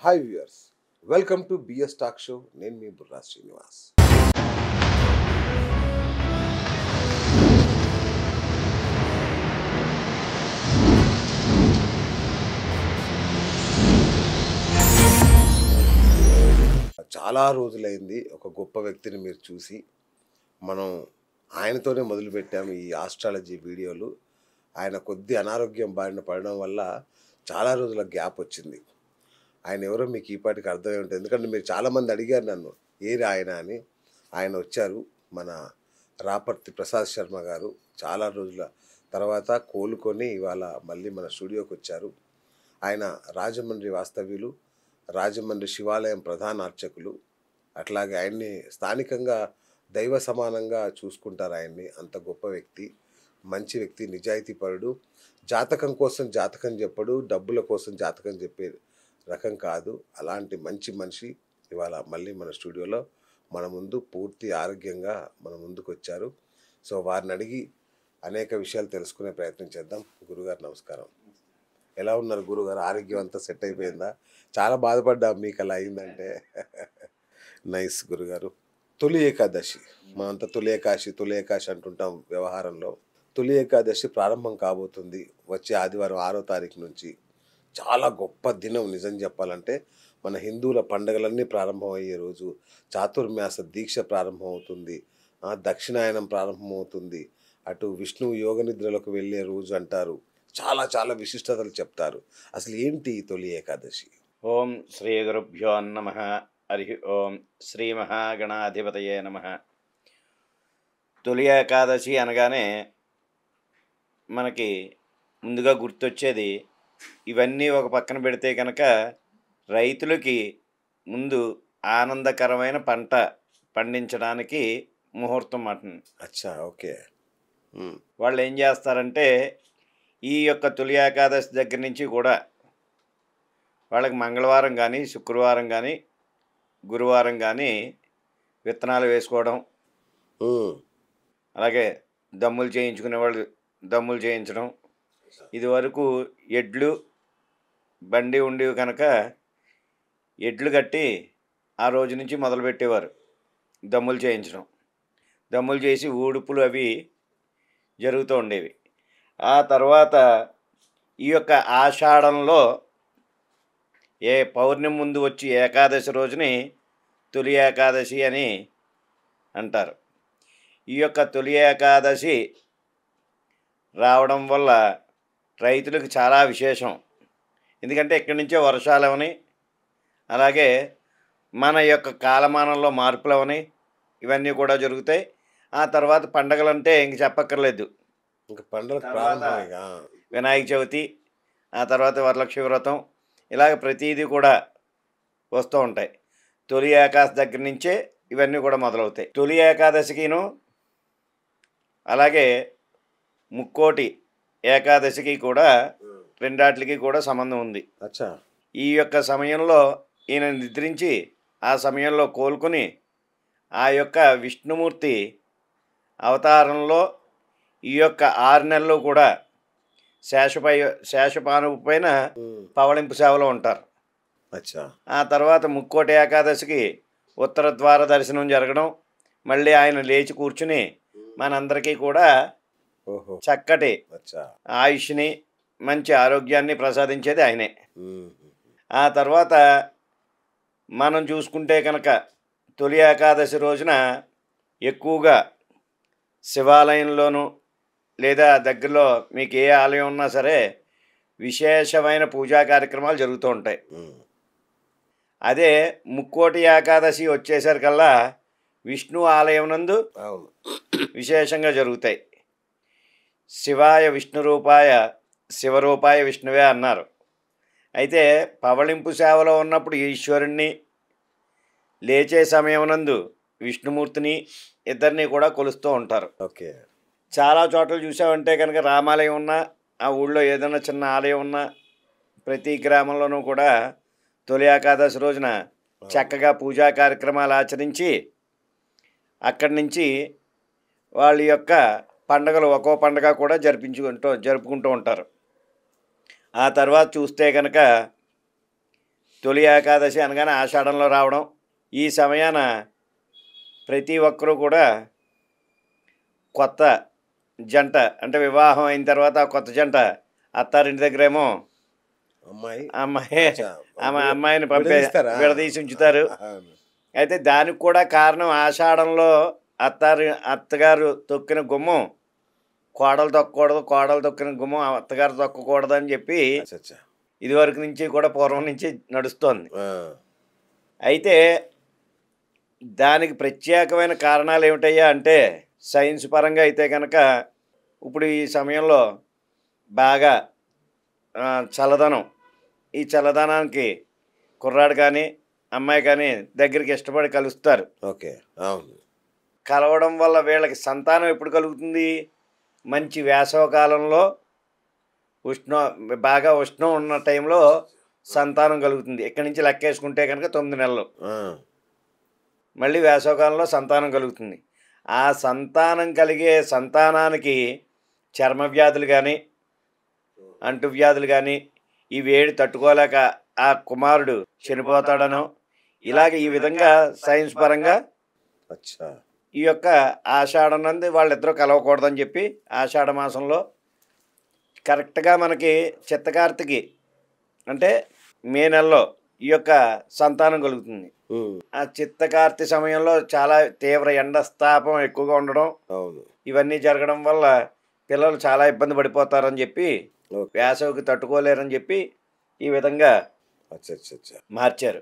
Hi viewers, welcome to BS talk show. నేను మీ బుర్రా శ్రీనివాస్. చాలా రోజులైంది ఒక గొప్ప వ్యక్తిని మీరు చూసి. మనం ఆయనతోనే మొదలుపెట్టాము ఈ ఆస్ట్రాలజీ వీడియోలు. ఆయన కొద్ది అనారోగ్యం బారిన పడడం వల్ల చాలా రోజుల గ్యాప్ వచ్చింది. ఆయన ఎవరో మీకు ఈ పాటికి అర్థమై ఉంటుంది, ఎందుకంటే మీరు చాలామంది అడిగారు నన్ను ఏరి ఆయన అని. ఆయన వచ్చారు, మన రాపర్తి ప్రసాద్ శర్మ గారు. చాలా రోజుల తర్వాత కోలుకొని ఇవాళ మళ్ళీ మన స్టూడియోకి వచ్చారు. ఆయన రాజమండ్రి వాస్తవ్యులు, రాజమండ్రి శివాలయం ప్రధాన అర్చకులు. అట్లాగే ఆయన్ని స్థానికంగా దైవ సమానంగా చూసుకుంటారు. ఆయన్ని అంత గొప్ప వ్యక్తి, మంచి వ్యక్తి, నిజాయితీపరుడు. జాతకం కోసం జాతకం చెప్పడు, డబ్బుల కోసం జాతకం చెప్పే రకం కాదు. అలాంటి మంచి మనిషి ఇవాళ మళ్ళీ మన స్టూడియోలో మన ముందు పూర్తి ఆరోగ్యంగా మన ముందుకు వచ్చారు. సో వారిని అడిగి అనేక విషయాలు తెలుసుకునే ప్రయత్నం చేద్దాం. గురుగారు నమస్కారం. ఎలా ఉన్నారు గురుగారు? ఆరోగ్యం అంతా సెట్ అయిపోయిందా? చాలా బాధపడ్డా మీకు అలా అయిందంటే. నైస్ గురుగారు. తొలి ఏకాదశి, మనంతా తొలి ఏకాదశి అంటుంటాం వ్యవహారంలో. తొలి ఏకాదశి ప్రారంభం కాబోతుంది వచ్చే ఆదివారం 6వ తారీఖు నుంచి. చాలా గొప్ప దినం నిజం చెప్పాలంటే. మన హిందువుల పండుగలన్నీ ప్రారంభమయ్యే రోజు. చాతుర్మాస దీక్ష ప్రారంభమవుతుంది, దక్షిణాయనం ప్రారంభమవుతుంది, అటు విష్ణువు యోగ నిద్రలకు వెళ్ళే రోజు అంటారు. చాలా చాలా విశిష్టతలు చెప్తారు. అసలు ఏంటి తొలి ఏకాదశి? ఓం శ్రీ గురుభ్యో నమః. హరి ఓం. శ్రీ మహాగణాధిపతయే నమః. తొలి ఏకాదశి అనగానే మనకి ముందుగా గుర్తొచ్చేది, ఇవన్నీ ఒక పక్కన పెడితే కనుక రైతులకి ముందు ఆనందకరమైన పంట పండించడానికి ముహూర్తం మాట. అచ్చా, ఓకే. వాళ్ళు ఏం చేస్తారంటే ఈ యొక్క తొలి ఏకాదశి దగ్గర నుంచి కూడా వాళ్ళకి మంగళవారం కానీ, శుక్రవారం కానీ, గురువారం కానీ విత్తనాలు వేసుకోవడం, అలాగే దమ్ములు చేయించుకునే వాళ్ళు దమ్ములు చేయించడం. ఇదివరకు ఎడ్లు బండి ఉండేవి కనుక ఎడ్లు కట్టి ఆ రోజు నుంచి మొదలుపెట్టేవారు దమ్ములు చేయించడం. దమ్ములు చేసి ఊడుపులు అవి జరుగుతూ ఉండేవి. ఆ తర్వాత ఈ యొక్క ఆషాఢంలో ఏ పౌర్ణమి ముందు వచ్చి ఏకాదశి రోజుని తొలి ఏకాదశి అని అంటారు. ఈ యొక్క తొలి ఏకాదశి రావడం వల్ల రైతులకు చాలా విశేషం. ఎందుకంటే ఇక్కడి నుంచే వర్షాలవని, అలాగే మన యొక్క కాలమానంలో మార్పులవని ఇవన్నీ కూడా జరుగుతాయి. ఆ తర్వాత పండగలంటే ఇంక చెప్పక్కర్లేదు. ఇంకా పండుగ ప్రారంభమేగా. వినాయక చవితి, ఆ తర్వాత వరలక్ష్మి వ్రతం, ఇలాగ ప్రతీది కూడా వస్తూ ఉంటాయి. తొలి ఏకాదశి దగ్గర నుంచే ఇవన్నీ కూడా మొదలవుతాయి. తొలి ఏకాదశికిను అలాగే ముక్కోటి ఏకాదశికి కూడా రెండాటికి కూడా సంబంధం ఉంది. అచ్చా. ఈ యొక్క సమయంలో ఈయన నిద్రించి ఆ సమయంలో కోలుకొని ఆ యొక్క విష్ణుమూర్తి అవతారంలో ఈ యొక్క 6 నెలలు కూడా శేషపానుపు పైన పవళింపు సేవలో ఉంటారు. అచ్చా. ఆ తర్వాత ముక్కోటి ఏకాదశికి ఉత్తర ద్వార దర్శనం జరగడం, మళ్ళీ ఆయన లేచి కూర్చుని మనందరికీ కూడా చక్కటి ఆయుష్ని, మంచి ఆరోగ్యాన్ని ప్రసాదించేది ఆయనే. ఆ తర్వాత మనం చూసుకుంటే కనుక తొలి ఏకాదశి రోజున ఎక్కువగా శివాలయంలోనూ లేదా దగ్గరలో మీకు ఏ ఆలయం ఉన్నా సరే విశేషమైన పూజా కార్యక్రమాలు జరుగుతూ ఉంటాయి. అదే ముక్కోటి ఏకాదశి వచ్చేసరికల్లా విష్ణు ఆలయం నందు విశేషంగా జరుగుతాయి. శివాయ విష్ణురూపాయ శివరూపాయ విష్ణువే అన్నారు. అయితే పవళింపు సేవలో ఉన్నప్పుడు ఈశ్వరుణ్ణి, లేచే సమయం నందు విష్ణుమూర్తిని ఇద్దరిని కూడా కొలుస్తూ ఉంటారు. ఓకే. చాలా చోట్ల చూసామంటే కనుక రామాలయం ఉన్నా, ఆ ఊళ్ళో ఏదైనా చిన్న ఆలయం ఉన్నా, ప్రతి గ్రామంలోనూ కూడా తొలి ఏకాదశి రోజున చక్కగా పూజా కార్యక్రమాలు ఆచరించి అక్కడి నుంచి వాళ్ళ యొక్క పండుగలు ఒక్కో పండుగ కూడా జరుపుకుంటూ ఉంటారు. ఆ తర్వాత చూస్తే కనుక తొలి ఏకాదశి అనగానే ఆషాఢంలో రావడం, ఈ సమయాన ప్రతి ఒక్కరూ కూడా కొత్త జంట అంటే వివాహం అయిన తర్వాత ఆ కొత్త జంట అత్తారింటి దగ్గరేమో అమ్మాయి అమ్మాయి అచ్చా. అమ్మాయిని విడదీస్తారా? విడదీసి ఉంచుతారు. అవును. అయితే దానికి కూడా కారణం ఆషాఢంలో అత్తగారు తొక్కిన గుమ్మం కోడలు తొక్కకూడదు, కోడలు తొక్కిన గుమ్మం అత్తగారు తొక్కకూడదు అని చెప్పి అచ్చచ్చా. ఇదివరకు నుంచి కూడా పూర్వం నుంచి నడుస్తోంది. ఆ. అయితే దానికి ప్రత్యేకమైన కారణాలు ఏమిటయ్యా అంటే సైన్స్ పరంగా అయితే కనుక ఇప్పుడు ఈ సమయంలో బాగా చల్లదనం, ఈ చల్లదనానికి కుర్రాడు కానీ అమ్మాయి కానీ దగ్గరికి ఇష్టపడి కలుస్తారు. ఓకే. అవును. కలవడం వల్ల వీళ్ళకి సంతానం ఎప్పుడు కలుగుతుంది? మంచి వేసవకాలంలో బాగా ఉష్ణం ఉన్న టైంలో సంతానం కలుగుతుంది. ఇక్కడి నుంచి లెక్కేసుకుంటే కనుక 9 నెలలు. ఆ. మళ్ళీ వేసవకాలంలో సంతానం కలుగుతుంది. ఆ సంతానం కలిగే సంతానానికి చర్మ వ్యాధులు కానీ అంటువ్యాధులు కానీ ఈ వేడి తట్టుకోలేక ఆ కుమారుడు చనిపోతాడనో ఇలాగ ఈ విధంగా సైన్స్ పరంగా అచ్చా. ఈ యొక్క ఆషాఢం నందు వాళ్ళిద్దరూ కలవకూడదని చెప్పి ఆషాఢ మాసంలో కరెక్ట్గా మనకి చిత్తకార్తికి అంటే మే నెలలో ఈ యొక్క సంతానం కలుగుతుంది. ఆ చిత్తకార్తి సమయంలో చాలా తీవ్ర ఎండస్తాపం ఎక్కువగా ఉండడం, అవును. ఇవన్నీ జరగడం వల్ల పిల్లలు చాలా ఇబ్బంది పడిపోతారని చెప్పి ఓకే. వేసవికి తట్టుకోలేరని చెప్పి ఈ విధంగా అచ్చచ్చచ్చా. మార్చారు.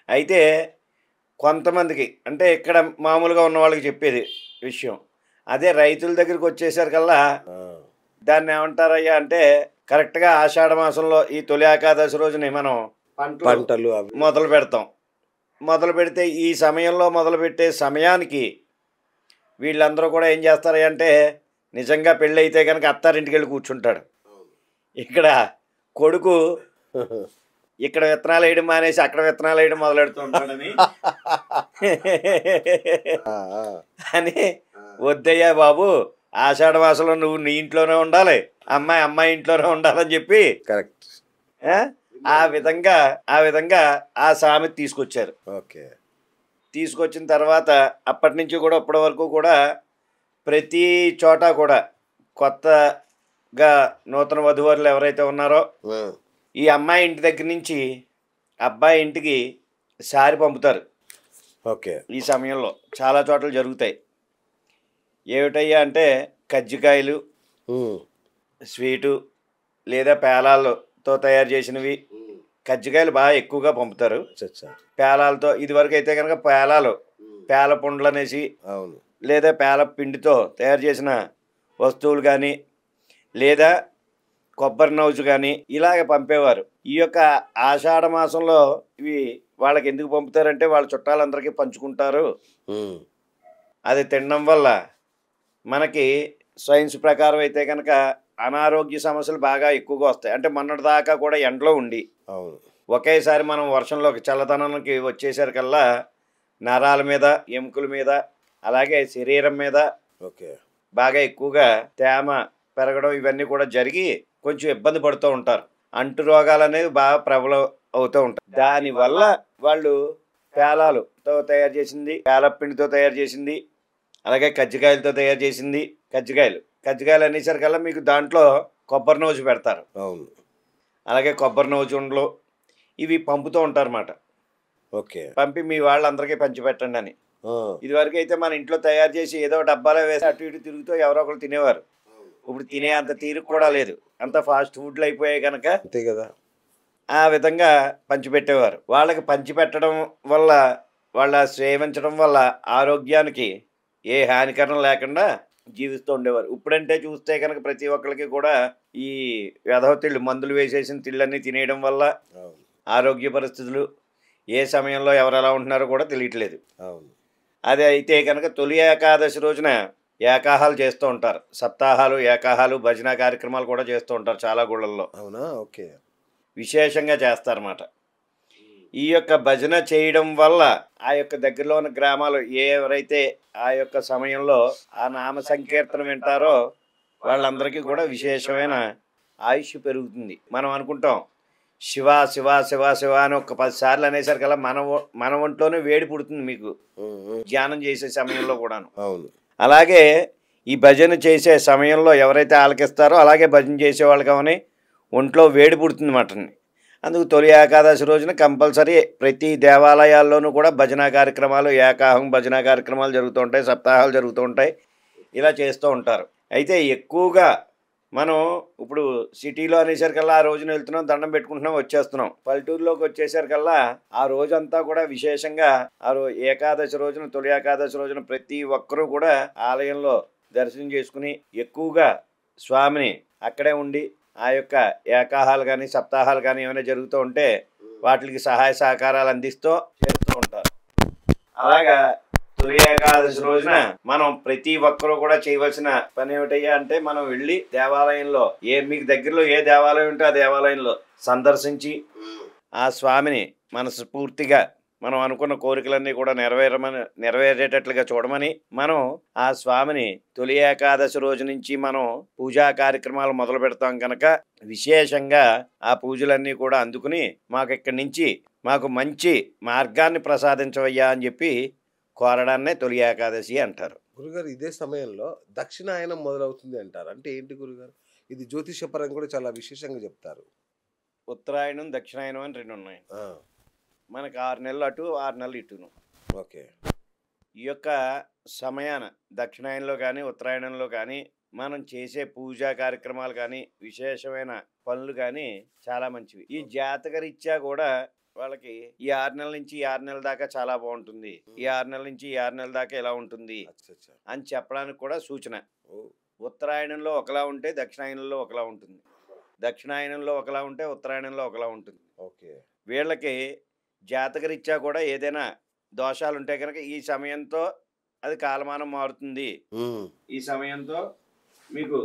అయితే కొంతమందికి అంటే ఇక్కడ మామూలుగా ఉన్న వాళ్ళకి చెప్పేది విషయం, అదే రైతుల దగ్గరికి వచ్చేసరికల్లా ఆ. దాన్ని ఏమంటారయ్యా అంటే కరెక్ట్గా ఆషాఢ మాసంలో ఈ తొలి ఏకాదశి రోజుని మనం పంటలు అవి మొదలు పెడతాం. మొదలు పెడితే ఈ సమయంలో మొదలుపెట్టే సమయానికి వీళ్ళందరూ కూడా ఏం చేస్తారయ్యా అంటే నిజంగా పెళ్ళి అయితే కనుక అత్తారింటికి వెళ్ళి కూర్చుంటాడు. ఇక్కడ కొడుకు ఇక్కడ విత్తనాలు వేయడం మానేసి అక్కడ విత్తనాలు వేయడం మొదలెడుతూ ఉంటాడని ఆ, ఆ. అని వద్దయ్యా బాబు, ఆషాఢ మాసంలో నువ్వు నీ ఇంట్లోనే ఉండాలి, అమ్మాయి ఇంట్లోనే ఉండాలని చెప్పి కరెక్ట్. ఆ విధంగా ఆ సామెత తీసుకొచ్చారు. ఓకే. తీసుకొచ్చిన తర్వాత అప్పటి నుంచి కూడా ఇప్పటి వరకు కూడా ప్రతి చోట కూడా కొత్తగా నూతన వధూవరులు ఎవరైతే ఉన్నారో ఆ. ఈ అమ్మాయి ఇంటి దగ్గర నుంచి అబ్బాయి ఇంటికి సారి పంపుతారు. ఓకే. ఈ సమయంలో చాలా చోట్ల జరుగుతాయి. ఏమిటయ్యా అంటే కజ్జికాయలు, స్వీటు లేదా పేలాలతో తయారు చేసినవి. కజ్జికాయలు బాగా ఎక్కువగా పంపుతారు అచ్చచ్చా. పేలాలతో. ఇదివరకు అయితే కనుక పేల పుండ్లు అనేసి అవును. లేదా పేల పిండితో తయారు చేసిన వస్తువులు కానీ లేదా కొబ్బరి నౌజు కానీ ఇలాగ పంపేవారు. ఈ యొక్క ఆషాఢ మాసంలో ఇవి వాళ్ళకి ఎందుకు పంపుతారంటే వాళ్ళ చుట్టాలందరికీ పంచుకుంటారు. అది తినడం వల్ల మనకి సైన్స్ ప్రకారం అయితే కనుక అనారోగ్య సమస్యలు బాగా ఎక్కువగా వస్తాయి. అంటే మొన్నటి దాకా కూడా ఎండలో ఉండి అవును. ఒకేసారి మనం వర్షంలోకి చల్లదనానికి వచ్చేసరికల్లా నరాల మీద, ఎముకల మీద, అలాగే శరీరం మీద ఓకే. బాగా ఎక్కువగా తేమ పెరగడం ఇవన్నీ కూడా జరిగి కొంచెం ఇబ్బంది పడుతూ ఉంటారు. అంటు రోగాలు అనేవి బాగా ప్రబలం అవుతూ ఉంటాయి. దానివల్ల వాళ్ళు పేలాలతో తయారు చేసింది, పేలపిండితో తయారు చేసింది, అలాగే కజ్జికాయలతో తయారు చేసింది. కజ్జికాయలు అనేసరికల్లా మీకు దాంట్లో కొబ్బరి నూజు పెడతారు. అవును. అలాగే కొబ్బరి నూజు ఉండలు ఇవి పంపుతూ ఉంటారన్నమాట. ఓకే. పంపి మీ వాళ్ళందరికీ పంచిపెట్టండి అని. ఆ. ఇదివరకు అయితే మన ఇంట్లో తయారు చేసి ఏదో డబ్బాలో వేసి అటు ఇటు తిరుగుతూ ఎవరో ఒకరు తినేవారు. ఇప్పుడు తినే అంత తీరిక కూడా లేదు, అంత ఫాస్ట్ ఫుడ్లు అయిపోయాయి కనుక అంతే కదా. ఆ విధంగా పంచిపెట్టేవారు. వాళ్ళకి పంచిపెట్టడం వల్ల వాళ్ళ సేవించడం వల్ల ఆరోగ్యానికి ఏ హానికరం లేకుండా జీవిస్తూ ఉండేవారు. ఇప్పుడంటే చూస్తే కనుక ప్రతి ఒక్కరికి కూడా ఈ వెధవ తిళ్ళు, మందులు వేసేసిన తిళ్ళన్నీ తినేయడం వల్ల అవును. ఆరోగ్య పరిస్థితులు ఏ సమయంలో ఎవరు ఎలా ఉంటున్నారో కూడా తెలియట్లేదు. అవును. అది అయితే కనుక తొలి ఏకాదశి రోజున ఏకాహాలు చేస్తూ ఉంటారు. సప్తాహాలు, ఏకాహాలు, భజన కార్యక్రమాలు కూడా చేస్తూ ఉంటారు చాలా గుళ్ళల్లో. అవునా. ఓకే. విశేషంగా చేస్తారన్నమాట. ఈ యొక్క భజన చేయడం వల్ల ఆ యొక్క దగ్గరలో ఉన్న గ్రామాలు ఎవరైతే ఆ యొక్క సమయంలో ఆ నామ సంకీర్తన వింటారో వాళ్ళందరికీ కూడా విశేషమైన ఆయుష్ పెరుగుతుంది. మనం అనుకుంటాం శివ శివ శివ శివ అని ఒక 10 సార్లు అనేసరికల్లా మన ఒంట్లోనే వేడి పుడుతుంది మీకు ధ్యానం చేసే సమయంలో కూడాను. అవును. అలాగే ఈ భజన చేసే సమయంలో ఎవరైతే ఆలకిస్తారో అలాగే భజన చేసేవాళ్ళు కావని ఒంట్లో వేడి పుడుతుంది మటన్ని. అందుకు తొలి ఏకాదశి రోజున కంపల్సరీ ప్రతి దేవాలయాల్లోనూ కూడా భజన కార్యక్రమాలు, ఏకాహం భజన కార్యక్రమాలు జరుగుతూ ఉంటాయి, సప్తాహాలు జరుగుతూ ఉంటాయి. ఇలా చేస్తూ ఉంటారు. అయితే ఎక్కువగా మనం ఇప్పుడు సిటీలో అనేసరికల్లా ఆ రోజున వెళ్తున్నాం, దండం పెట్టుకుంటున్నాం, వచ్చేస్తున్నాం. పల్లెటూరులోకి వచ్చేసరికల్లా ఆ రోజంతా కూడా విశేషంగా ఏకాదశి రోజున, తొలి ఏకాదశి రోజున ప్రతి ఒక్కరూ కూడా ఆలయంలో దర్శనం చేసుకుని ఎక్కువగా స్వామిని అక్కడే ఉండి ఆ యొక్క ఏకాహాలు కానీ సప్తాహాలు కానీ ఏమైనా జరుగుతూ ఉంటే వాటికి సహాయ సహకారాలు అందిస్తూ చేస్తూ ఉంటారు. అలాగా తొలి ఏకాదశి రోజున మనం ప్రతి ఒక్కరూ కూడా చేయవలసిన పని ఏమిటయ్యా అంటే, మనం వెళ్ళి దేవాలయంలో మీకు దగ్గరలో ఏ దేవాలయం ఉంటే ఆ దేవాలయంలో సందర్శించి ఆ స్వామిని మనస్ఫూర్తిగా మనం అనుకున్న కోరికలన్నీ కూడా నెరవేరేటట్లుగా చూడమని, మనం ఆ స్వామిని తొలి ఏకాదశి రోజు నుంచి మనం పూజా కార్యక్రమాలు మొదలు పెడతాం కనుక విశేషంగా ఆ పూజలన్నీ కూడా అందుకుని మాకు ఇక్కడి నుంచి మాకు మంచి మార్గాన్ని ప్రసాదించవయ్యా అని చెప్పి కోరడాన్నే తొలి ఏకాదశి అంటారు. గురుగారు, ఇదే సమయంలో దక్షిణాయనం మొదలవుతుంది అంటారు. అంటే ఏంటి గురుగారు? ఇది జ్యోతిషపరంగా కూడా చాలా విశేషంగా చెప్తారు. ఉత్తరాయణం దక్షిణాయనం అని 2 ఉన్నాయి. మనకు 6 నెలలు అటు 6 నెలలు ఇటును. ఓకే. ఈ యొక్క సమయాన దక్షిణాయనంలో కానీ ఉత్తరాయణంలో కానీ మనం చేసే పూజా కార్యక్రమాలు కానీ విశేషమైన పనులు కానీ చాలా మంచివి. ఈ జాతకరీత్యా కూడా వాళ్ళకి ఈ 6 నెలల నుంచి ఈ 6 నెలల దాకా చాలా బాగుంటుంది, ఈ 6 నెలల నుంచి ఈ 6 నెలల దాకా ఎలా ఉంటుంది అని చెప్పడానికి కూడా సూచన. ఉత్తరాయణంలో ఒకలా ఉంటే దక్షిణాయనంలో ఒకలా ఉంటుంది, దక్షిణాయనంలో ఒకలా ఉంటే ఉత్తరాయణంలో ఒకలా ఉంటుంది. ఓకే. వీళ్ళకి జాతకరీత్యా కూడా ఏదైనా దోషాలు ఉంటే కనుక ఈ సమయంతో అది కాలమానం మారుతుంది. ఈ సమయంతో మీకు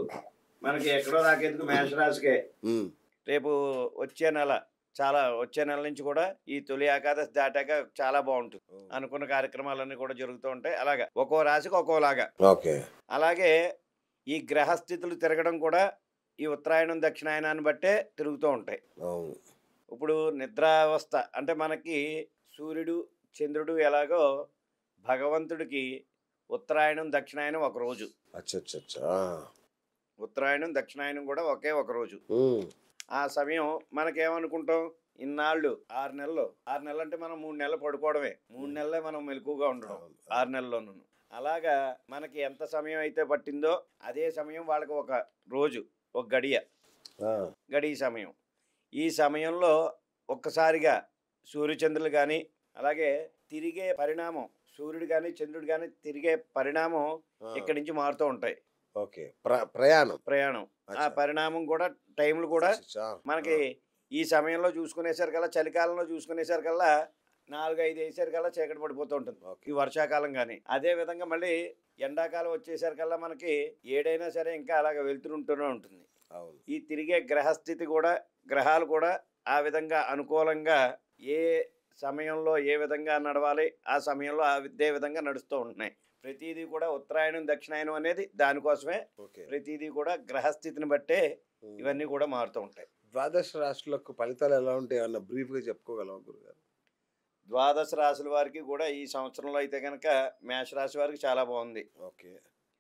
మనకి ఎక్కడో రాకేందుకు మేషరాశికే రేపు వచ్చే నెల నుంచి కూడా ఈ తొలి ఏకాదశి దాటాక చాలా బాగుంటుంది. అనుకున్న కార్యక్రమాలన్నీ కూడా జరుగుతూ ఉంటాయి. అలాగా ఒక్కో రాశికి ఒక్కోలాగా. అలాగే ఈ గ్రహస్థితులు తిరగడం కూడా ఈ ఉత్తరాయణం దక్షిణాయనాన్ని బట్టే తిరుగుతూ ఉంటాయి. ఇప్పుడు నిద్రావస్థ అంటే మనకి సూర్యుడు చంద్రుడు ఎలాగో భగవంతుడికి ఉత్తరాయణం దక్షిణాయనం ఒక రోజు. ఉత్తరాయణం దక్షిణాయనం కూడా ఒకే ఒక రోజు. ఆ సమయం మనకేమనుకుంటాం, ఇన్నాళ్ళు 6 నెలలు అంటే మనం 3 నెలలు పడుకోవడమే, 3 నెలలే మనం మెలకుగా ఉండడం 6 నెలల్లోనూ. అలాగా మనకి ఎంత సమయం అయితే పట్టిందో అదే సమయం వాళ్ళకి ఒక రోజు, ఒక గడియ సమయం. ఈ సమయంలో ఒక్కసారిగా సూర్యచంద్రులు కానీ అలాగే తిరిగే పరిణామం, సూర్యుడు కానీ చంద్రుడు కానీ తిరిగే పరిణామం ఇక్కడి నుంచి మారుతూ ఉంటాయి. ప్రయాణం ఆ పరిణామం కూడా టైంలు కూడా మనకి ఈ సమయంలో చూసుకునేసరికల్లా, చలికాలంలో చూసుకునేసరికల్లా 4-5 వేసేసరికల్లా చీకటి పడిపోతూ ఉంటుంది ఈ వర్షాకాలం. కానీ అదే విధంగా మళ్ళీ ఎండాకాలం వచ్చేసరికల్లా మనకి ఏడైనా సరే ఇంకా అలాగ వెళ్తుంటూనే ఉంటుంది. ఈ తిరిగే గ్రహస్థితి కూడా, గ్రహాలు కూడా ఆ విధంగా అనుకూలంగా ఏ సమయంలో ఏ విధంగా నడవాలి ఆ సమయంలో అదే విధంగా నడుస్తూ ఉంటున్నాయి. ప్రతిదీ కూడా ఉత్తరాయణం దక్షిణాయనం అనేది దానికోసమే. ప్రతిదీ కూడా గ్రహస్థితిని బట్టే ఇవన్నీ కూడా మారుతూ ఉంటాయి. ద్వాదశ రాశులకు ఫలితాలు ఎలా ఉంటాయి అన్న బ్రీఫ్గా చెప్పుకోగలమా గురుగారు? ద్వాదశ రాశుల వారికి కూడా ఈ సంవత్సరంలో అయితే కనుక మేషరాశి వారికి చాలా బాగుంది. ఓకే.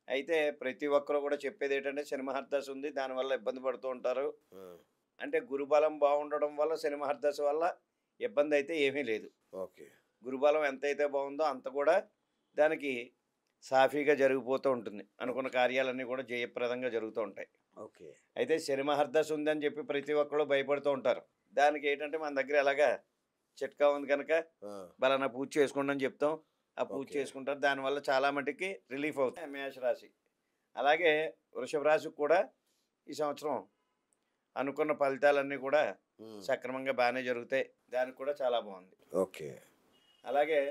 అయితే ప్రతి ఒక్కరు కూడా చెప్పేది ఏంటంటే శని మహర్దశ ఉంది, దానివల్ల ఇబ్బంది పడుతూ ఉంటారు. అంటే గురుబలం బాగుండడం వల్ల శని మహర్దశ వల్ల ఇబ్బంది అయితే ఏమీ లేదు. ఓకే. గురుబలం ఎంతైతే బాగుందో అంత కూడా దానికి సాఫీగా జరిగిపోతూ ఉంటుంది. అనుకున్న కార్యాలన్నీ కూడా జయప్రదంగా జరుగుతూ ఉంటాయి. ఓకే. అయితే శని మహర్దశ ఉందని చెప్పి ప్రతి ఒక్కరు భయపడుతూ ఉంటారు. దానికి ఏంటంటే మన దగ్గర ఎలాగా చిట్కా ఉంది కనుక బలానా పూజ చేసుకోండి అని చెప్తాం. ఆ పూజ చేసుకుంటారు. దానివల్ల చాలా మటుకి రిలీఫ్ అవుతుంది మేషరాశి. అలాగే వృషభ రాశికి కూడా ఈ సంవత్సరం అనుకున్న ఫలితాలన్నీ కూడా సక్రమంగా బాగానే జరుగుతాయి. దానికి కూడా చాలా బాగుంది. ఓకే. అలాగే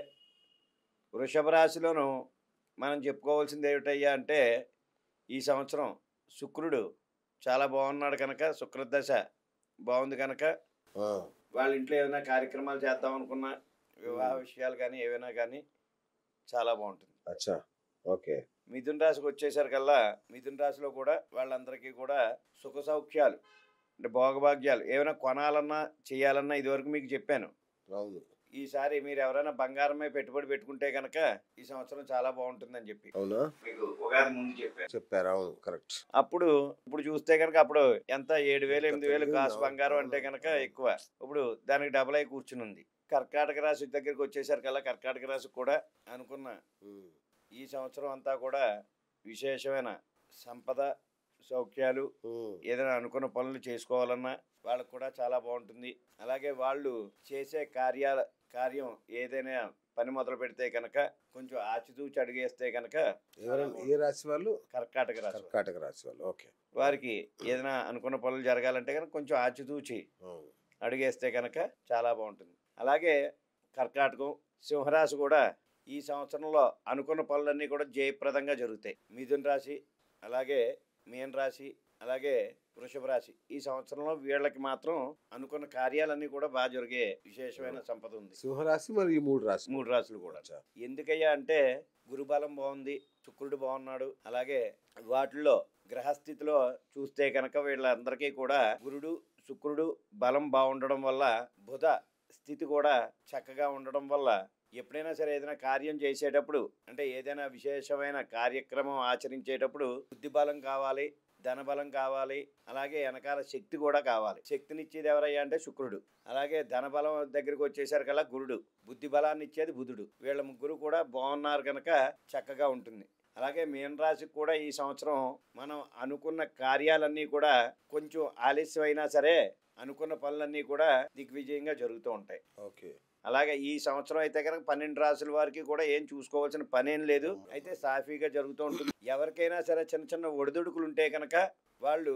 వృషభ రాశిలోనూ మనం చెప్పుకోవాల్సింది ఏమిటయ్యా అంటే, ఈ సంవత్సరం శుక్రుడు చాలా బాగున్నాడు కనుక, శుక్రదశ బాగుంది కనుక వాళ్ళ ఇంట్లో ఏమైనా కార్యక్రమాలు చేద్దాం అనుకున్న వివాహ విషయాలు కానీ ఏవైనా కానీ చాలా బాగుంటుంది. ఓకే. మిథున రాశికి వచ్చేసరికల్లా మిథున రాశిలో కూడా వాళ్ళందరికీ కూడా సుఖ సౌఖ్యాలు అంటే భోగభాగ్యాలు ఏమైనా కొనాలన్నా చేయాలన్నా ఇదివరకు మీకు చెప్పాను. అవును. ఈసారి మీరు ఎవరైనా బంగారమే పెట్టుబడి పెట్టుకుంటే కనుక ఈ సంవత్సరం చాలా బాగుంటుందని చెప్పి అవునా? మీకు ఉగాది ముందు చెప్పాను. చెప్పారు. అవును, కరెక్ట్. ఇప్పుడు చూస్తే కనుక అప్పుడు ఎంత 7,000 8,000 పెరిగింది. కాసు అవును, బంగారం అవును, అంటే కనుక అవును. ఎక్కువ. ఇప్పుడు దానికి డబల్ అయి కూర్చుని ఉంది. కర్కాటక రాశి దగ్గరికి వచ్చేసరికల్లా కర్కాటక రాశి కూడా అనుకున్న ఉమ్. ఈ సంవత్సరం అంతా కూడా విశేషమైన సంపద సౌఖ్యాలు ఉమ్. ఏదైనా అనుకున్న పనులు చేసుకోవాలన్నా వాళ్ళకు కూడా చాలా బాగుంటుంది. అలాగే వాళ్ళు చేసే కార్యం ఏదైనా పని మొదలు పెడితే కనుక కొంచెం ఆచితూచి అడిగేస్తే కనుక ఎవరైనా ఏ రాశి వాళ్ళు? కర్కాటక రాశి కర్కాటక రాశి వాళ్ళు. ఓకే. వారికి ఏదైనా అనుకున్న పనులు జరగాలంటే కనుక కొంచెం ఆచితూచి అవును. అడిగేస్తే కనుక చాలా బాగుంటుంది. అలాగే కర్కాటకం సింహరాశి కూడా ఈ సంవత్సరంలో అనుకున్న పనులన్నీ కూడా జయప్రదంగా జరుగుతాయి. మిథున రాశి అలాగే మీన రాశి అలాగే వృషభ రాశి ఈ సంవత్సరంలో వీళ్ళకి మాత్రం అనుకున్న కార్యాలన్నీ కూడా బాగా జరిగే విశేషమైన సంపద ఉంది. సింహరాశి మరి ఈ మూడు రాశులు కూడా. ఎందుకయ్యా అంటే గురుబలం బాగుంది, శుక్రుడు బాగున్నాడు. అలాగే వాటిల్లో గ్రహస్థితిలో చూస్తే కనుక వీళ్ళందరికీ కూడా గురుడు శుక్రుడు బలం బాగుండడం వల్ల బుధ స్థితి కూడా చక్కగా ఉండడం వల్ల ఎప్పుడైనా సరే ఏదైనా కార్యం చేసేటప్పుడు అంటే ఏదైనా విశేషమైన కార్యక్రమం ఆచరించేటప్పుడు బుద్ధి బలం కావాలి, ధనబలం కావాలి, అలాగే వెనకాల శక్తి కూడా కావాలి. శక్తినిచ్చేది ఎవరయ్యా అంటే శుక్రుడు. అలాగే ధనబలం దగ్గరికి వచ్చేసరికల్లా గురుడు, బుద్ధి బలాన్ని ఇచ్చేది బుధుడు. వీళ్ళ ముగ్గురు కూడా బాగున్నారు కనుక చక్కగా ఉంటుంది. అలాగే మీన రాశికి కూడా ఈ సంవత్సరం మనం అనుకున్న కార్యాలన్నీ కూడా కొంచెం ఆలస్యం అయినా సరే అనుకున్న పనులన్నీ కూడా దిగ్విజయంగా జరుగుతూ ఉంటాయి. ఓకే. అలాగే ఈ సంవత్సరం అయితే కనుక 12 రాసుల వారికి కూడా ఏం చూసుకోవాల్సిన పనేం లేదు. అయితే సాఫీగా జరుగుతూ ఉంటుంది. ఎవరికైనా సరే చిన్న చిన్న ఒడిదుడుకులు ఉంటే కనుక వాళ్ళు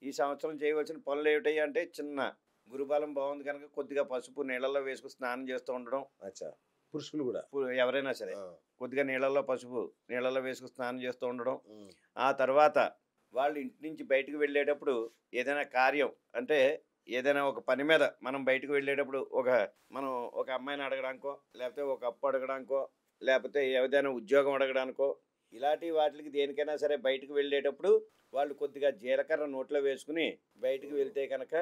ఈ సంవత్సరం చేయవలసిన పనులు ఏమిటాయి అంటే చిన్న గురుబలం బాగుంది కనుక కొద్దిగా పసుపు నీళ్ళల్లో వేసుకుని స్నానం చేస్తూ ఉండడం. అచ్చా. పురుషులు కూడా ఎవరైనా సరే కొద్దిగా నీళ్ళల్లో వేసుకుని స్నానం చేస్తూ ఉండడం. ఉమ్. ఆ తర్వాత వాళ్ళు ఇంటి నుంచి బయటకు వెళ్ళేటప్పుడు ఏదైనా కార్యం అంటే ఏదైనా ఒక పని మీద మనం బయటకు వెళ్ళేటప్పుడు మనం ఒక అమ్మాయిని అడగడానికో లేకపోతే ఒక అప్పు అడగడానికో లేకపోతే ఏదైనా ఉద్యోగం అడగడానికో ఇలాంటి వాటికి దేనికైనా సరే బయటకు వెళ్ళేటప్పుడు వాళ్ళు కొద్దిగా జీలకర్ర నోట్లో వేసుకుని బయటకు వెళ్తే కనుక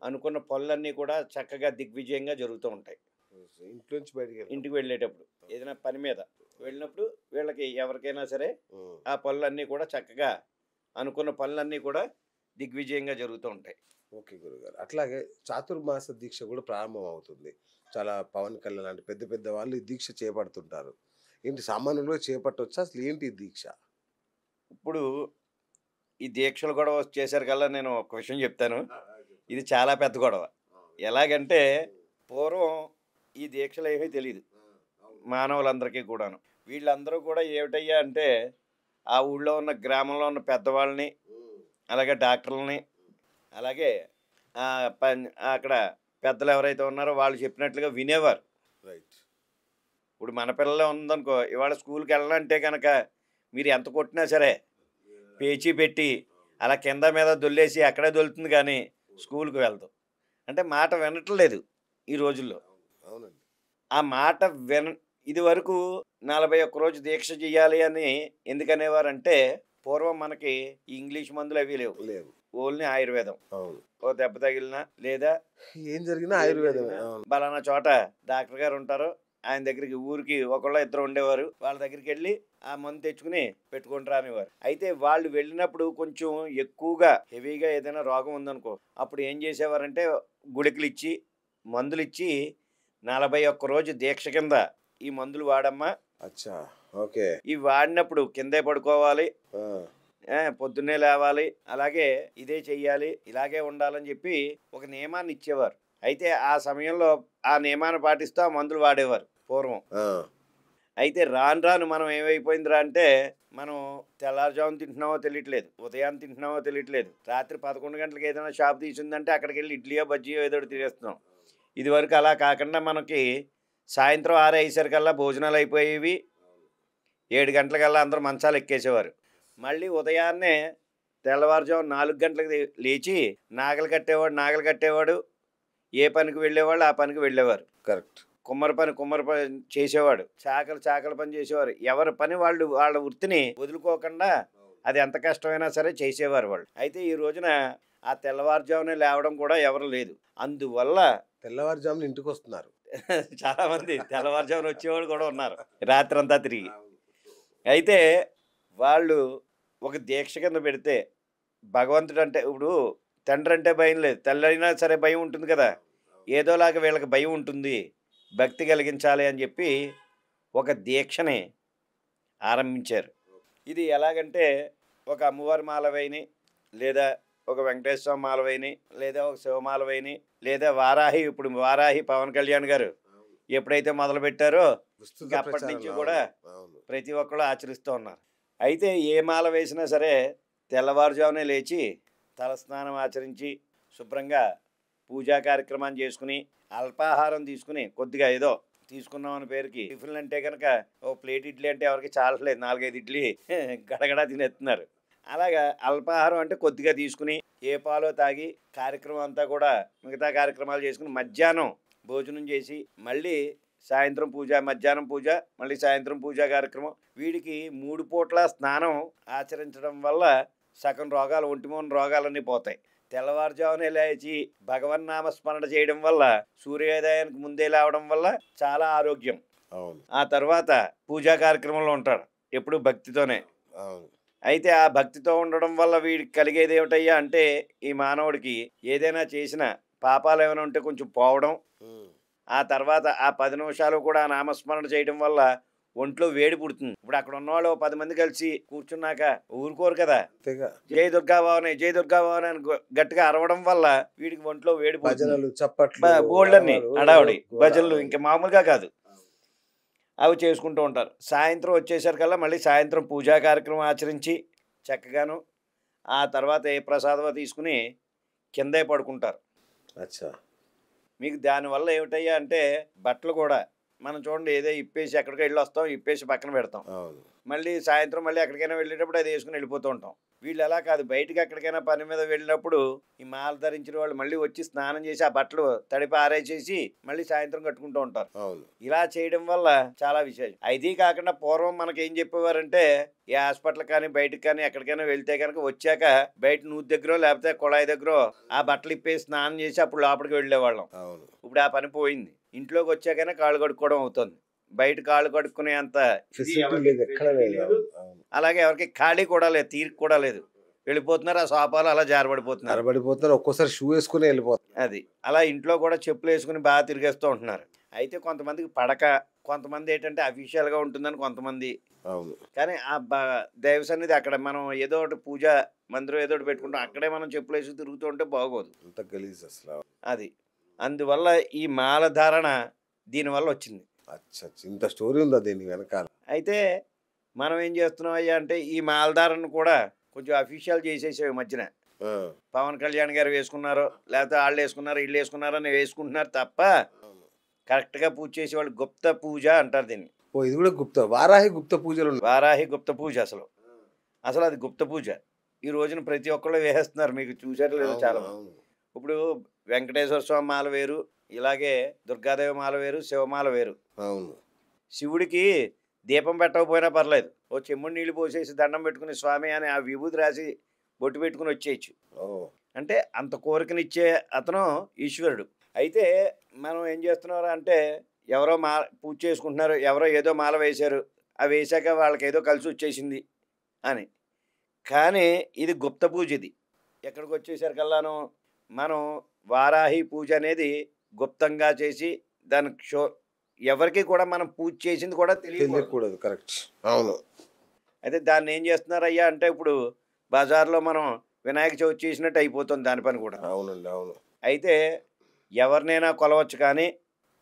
అనుకున్న పనులన్నీ కూడా చక్కగా దిగ్విజయంగా జరుగుతూ ఉంటాయి. ఇంటికి వెళ్ళేటప్పుడు ఏదైనా పని మీద వెళ్ళినప్పుడు వీళ్ళకి ఎవరికైనా సరే ఆ పనులన్నీ కూడా చక్కగా అనుకున్న పనులన్నీ కూడా దిగ్విజయంగా జరుగుతూ ఉంటాయి. ఓకే గురుగారు. అట్లాగే చాతుర్మాస దీక్ష కూడా ప్రారంభం అవుతుంది. చాలా పవన్ కళ్యాణ్ లాంటి పెద్ద పెద్ద వాళ్ళు ఈ దీక్ష చేపడుతుంటారు. ఏంటి సామాన్యులుగా చేపట్టవచ్చు? అసలు ఏంటి ఈ దీక్ష? ఇప్పుడు ఈ దీక్షలు గొడవ చేశారు నేను ఒక విషయం చెప్తాను. ఇది చాలా పెద్ద గొడవ. ఎలాగంటే పూర్వం ఈ దీక్షలు ఏమీ తెలియదు మానవులందరికీ కూడాను. వీళ్ళందరూ కూడా ఏమిటయ్యా అంటే ఆ ఊళ్ళో ఉన్న గ్రామంలో ఉన్న పెద్దవాళ్ళని అలాగే డాక్టర్లని అలాగే అక్కడ పెద్దలు ఎవరైతే ఉన్నారో వాళ్ళు చెప్పినట్లుగా వినేవారు. రైట్. ఇప్పుడు మన పిల్లలే ఉందనుకో ఇవాళ స్కూల్కి వెళ్ళాలంటే కనుక మీరు ఎంత కొట్టినా సరే పేచీ పెట్టి అలా కింద మీద దొల్లేసి అక్కడే దొలుతుంది కానీ స్కూల్కి వెళ్తాం అంటే మాట వినట్లేదు ఈ రోజుల్లో. అవునండి. ఆ మాట ఇది వరకు 41 రోజు దీక్ష చేయాలి అని ఎందుకనేవారంటే పూర్వం మనకి ఇంగ్లీష్ మందులు అవి లేవు. ఓన్లీ ఆయుర్వేదం. ఓ దెబ్బ తగిలినా లేదా ఏం జరిగినా ఆయుర్వేదం. బలానా చోట డాక్టర్ గారు ఉంటారు, ఆయన దగ్గరికి ఊరికి ఒకళ్ళ ఇద్దరు ఉండేవారు. వాళ్ళ దగ్గరికి వెళ్ళి ఆ మందు తెచ్చుకుని పెట్టుకుంటారు అనేవారు. అయితే వాళ్ళు వెళ్ళినప్పుడు కొంచెం ఎక్కువగా హెవీగా ఏదైనా రోగం ఉందనుకో అప్పుడు ఏం చేసేవారంటే గుళికలు ఇచ్చి మందులు ఇచ్చి 41 రోజు దీక్ష కింద ఈ మందులు వాడమ్మా. అచ్చా. ఓకే. ఇవి వాడినప్పుడు కిందే పడుకోవాలి, పొద్దున్నే లేవాలి, అలాగే ఇదే చెయ్యాలి, ఇలాగే ఉండాలని చెప్పి ఒక నియమాన్ని ఇచ్చేవారు. అయితే ఆ సమయంలో ఆ నియమాన్ని పాటిస్తూ ఆ మందులు వాడేవారు పూర్వం. అయితే రాను మనం ఏమైపోయిందిరా అంటే మనం తెల్లారుజామున తింటున్నామో తెలియట్లేదు, ఉదయాన్ని తింటున్నామో తెలియట్లేదు, రాత్రి 11 గంటలకు ఏదైనా షాప్ తీసిందంటే అక్కడికి వెళ్ళి ఇడ్లీయో బజ్జీయో ఏదో తినేస్తున్నాం. ఇది వరకు అలా కాకుండా మనకి సాయంత్రం 6 అయ్యేసరికల్లా భోజనాలు అయిపోయేవి, 7 గంటలకల్లా అందరూ మంచాలు ఎక్కేసేవారు. మళ్ళీ ఉదయాన్నే తెల్లవారుజాము 4 గంటలకు లేచి నాగలు కట్టేవాడు, ఏ పనికి వెళ్ళేవాళ్ళు ఆ పనికి వెళ్ళేవారు. కరెక్ట్. కుమ్మరి పని చేసేవాడు, చాకల పని చేసేవారు. ఎవరి పని వాళ్ళ వృత్తిని వదులుకోకుండా అది ఎంత కష్టమైనా సరే చేసేవారు వాళ్ళు. అయితే ఈ రోజున ఆ తెల్లవారుజామునే లేవడం కూడా ఎవరు లేదు. అందువల్ల తెల్లవారుజామున ఇంటికి వస్తున్నారు. చాలామంది తెల్లవారుజామున వచ్చేవాళ్ళు కూడా ఉన్నారు రాత్రంతా తిరిగి. అయితే వాళ్ళు ఒక దీక్ష కింద పెడితే భగవంతుడు అంటే ఇప్పుడు తండ్రి అంటే భయం లేదు, తల్లైనా సరే భయం ఉంటుంది కదా. ఏదోలాగా వీళ్ళకి భయం ఉంటుంది, భక్తి కలిగించాలి అని చెప్పి ఒక దీక్షని ఆరంభించారు. ఇది ఎలాగంటే ఒక అమ్మవారి మాలవేని, లేదా ఒక వెంకటేశ్వర మాలవేని, లేదా ఒక శివమాలవేని, లేదా వారాహి. ఇప్పుడు వారాహి పవన్ కళ్యాణ్ గారు ఎప్పుడైతే మొదలుపెట్టారో విస్తృత ఇంకా అప్పటి నుంచి ప్రచారం. కూడా అవును. ప్రతి ఒక్కళ్ళు ఆచరిస్తూ ఉన్నారు. అయితే ఏ మాల వేసినా సరే తెల్లవారుజామునే లేచి తలస్నానం ఆచరించి శుభ్రంగా పూజా కార్యక్రమాన్ని చేసుకుని అల్పాహారం తీసుకుని కొద్దిగా ఏదో తీసుకున్నామని పేరుకి టిఫిన్లు అంటే కనుక ఓ ప్లేట్ ఇడ్లీ అంటే ఎవరికి చాలట్లేదు, 4-5 ఇడ్లీ గడగడా తినేస్తున్నారు. అలాగా అల్పాహారం అంటే కొద్దిగా తీసుకుని ఏ పాలో తాగి కార్యక్రమం అంతా కూడా మిగతా కార్యక్రమాలు చేసుకుని మధ్యాహ్నం భోజనం చేసి మళ్ళీ సాయంత్రం పూజ, మధ్యాహ్నం పూజ, మళ్ళీ సాయంత్రం పూజా కార్యక్రమం. వీడికి 3 పూట్ల స్నానం ఆచరించడం వల్ల సగం రోగాలు, ఒంటిమూన రోగాలన్నీ పోతాయి. తెల్లవారుజామునే లేచి భగవన్నామ స్మరణ చేయడం వల్ల, సూర్యోదయానికి ముందే లేవడం వల్ల చాలా ఆరోగ్యం. అవును. ఆ తర్వాత పూజా కార్యక్రమంలో ఉంటాడు ఎప్పుడు భక్తితోనే. అవును. అయితే ఆ భక్తితో ఉండడం వల్ల వీడికి కలిగేది ఏమిటయ్యా అంటే, ఈ మానవుడికి ఏదైనా చేసిన పాపాలు ఏమైనా ఉంటే కొంచెం పోవడం, ఉమ్. ఆ తర్వాత ఆ 10 నిమిషాలు కూడా నామస్మరణ చేయడం వల్ల ఒంట్లో వేడి పుడుతుంది. ఇప్పుడు అక్కడ ఉన్నవాళ్ళు 10 మంది కలిసి కూర్చున్నాక ఊరుకోరు కదా. అంతేగా. జై దుర్గా భవాని, జై దుర్గా భవాని అని గట్టిగా అరవడం వల్ల వీడికి ఒంట్లో వేడి పుడుతుంది. భజనలు, చప్పట్లు, బోల్డన్ని అరవలు, హడావుడి గోల. భజనలు ఇంకా మామూలుగా కాదు, అవి చేసుకుంటూ ఉంటారు. సాయంత్రం వచ్చేసరికల్లా మళ్ళీ సాయంత్రం పూజా కార్యక్రమం ఆచరించి చక్కగాను ఆ తర్వాత ఏ ప్రసాదమో తీసుకుని కిందే పడుకుంటారు. అచ్చా. మీకు దానివల్ల ఏమిటయ్యా అంటే బట్టలు కూడా మనం చూడండి ఏదో ఇప్పేసి ఎక్కడికి వెళ్ళి వస్తాం, ఇప్పేసి పక్కన పెడతాం. అవును. మళ్ళీ సాయంత్రం మళ్ళీ ఎక్కడికైనా వెళ్ళేటప్పుడు అది వేసుకుని వెళ్ళిపోతూ ఉంటాం. వీళ్ళు అలా కాదు, బయటికి ఎక్కడికైనా పని మీద వెళ్ళినప్పుడు ఈ మాల ధరించిన వాళ్ళు మళ్ళీ వచ్చి స్నానం చేసి ఆ బట్టలు తడిపి ఆరేసేసి మళ్ళీ సాయంత్రం కట్టుకుంటూ ఉంటారు. అవును. ఇలా చేయడం వల్ల చాలా విశేషం. అది కాకుండా పూర్వం మనకి ఏం చెప్పేవారంటే, ఏ హాస్పిటల్ కానీ బయటకు కానీ ఎక్కడికైనా వెళ్తే కనుక వచ్చాక బయట నూతి దగ్గర లేకపోతే కుళాయి దగ్గర ఆ బట్టలు ఇప్పేసి స్నానం చేసి అప్పుడు లోపలికి వెళ్ళేవాళ్ళం. అవును. ఇప్పుడు ఆ పని పోయింది. ఇంట్లోకి వచ్చాకనే కాళ్ళు కడుక్కోవడం అవుతుంది. బయట కాళ్ళు కడుక్కునే అంత ఫెసిలిటీ లేదు, ఎక్కడ లేదు. అవును. అలాగే ఎవరికి ఖాళీ కూడా లేదు, తీరిక కూడా లేదు. వెళ్ళిపోతున్నారు ఆ సోఫాలో అలా జారబడిపోతున్నారు. అరబడిపోతున్నారు. ఒక్కోసారి షూ వేసుకుని వెళ్ళిపోతున్నారు. అది అలా ఇంట్లో కూడా చెప్పులు వేసుకుని బాగా తిరిగేస్తూ ఉంటున్నారు. అయితే కొంతమందికి పడక, కొంతమంది ఏంటంటే అఫీషియల్గా ఉంటుందని కొంతమంది. అవును. కానీ ఆ దైవ సన్నిధి అక్కడ మనం ఏదో ఒకటి పూజ మందిరం ఏదో ఒకటి పెట్టుకుంటాం, అక్కడే మనం చెప్పులు వేసి తిరుగుతూ ఉంటే బాగోదు. అంత గలీజ్ అసలు. అది అందువల్ల ఈ మాల ధారణ దీనివల్ల వచ్చింది. అచ్చా, ఇంత స్టోరీ ఉందా దీని వెనకాల? అయితే మనం ఏం చేస్తున్నాం అయ్యా అంటే ఈ మాలధారను కూడా కొంచెం అఫీషియల్ చేసేసావు ఈ మధ్యన. ఆ. పవన్ కళ్యాణ్ గారు వేసుకున్నారు, లేకపోతే వాళ్ళు వేసుకున్నారు, వీళ్ళు వేసుకున్నారు అని వేసుకుంటున్నారు తప్ప కరెక్ట్గా పూజ చేసేవాళ్ళు గుప్త పూజ అంటారు దీన్ని. ఓ, ఇది కూడా గుప్త, వారాహి గుప్త పూజలు ఉన్నాయి. వారాహి గుప్త పూజ. అసలు అది గుప్త పూజ. ఈ రోజున ప్రతి ఒక్కళ్ళు వేసేస్తున్నారు, మీకు చూసారు లేదు చాలా. అవును. ఇప్పుడు వెంకటేశ్వర స్వామి మాల వేరు, ఇలాగే దుర్గాదేవి మాల వేరు, శివమాల వేరు. అవును. శివుడికి దీపం పెట్టకపోయినా పర్లేదు, ఓ చెమ్ముడు నీళ్ళు పోసేసి దండం పెట్టుకుని స్వామి అని ఆ విభూతి రాసి బొట్టు పెట్టుకుని వచ్చేయచ్చు. ఓ. అంటే అంత కోరికనిచ్చే అతను ఈశ్వరుడు. అయితే మనం ఏం చేస్తున్నారా అంటే, ఎవరో పూజ చేసుకుంటున్నారు, ఎవరో ఏదో మాల వేశారు, అవి వేసాక వాళ్ళకి ఏదో కలిసి వచ్చేసింది అని. కానీ ఇది గుప్త పూజ. ఇది ఎక్కడికి వచ్చేసరికల్లాను మనం వారాహి పూజ అనేది గుప్తంగా చేసి దానికి ఎవరికి కూడా మనం పూజ చేసింది కూడా తెలియకూడదు. కరెక్ట్. అవును. అయితే దాన్ని ఏం చేస్తున్నారయ్యా అంటే, ఇప్పుడు బజార్లో మనం వినాయక చవితి చేసినట్టు అయిపోతుంది దాని పని కూడా. అవునండి. అవును. అయితే ఎవరినైనా కొలవచ్చు, కానీ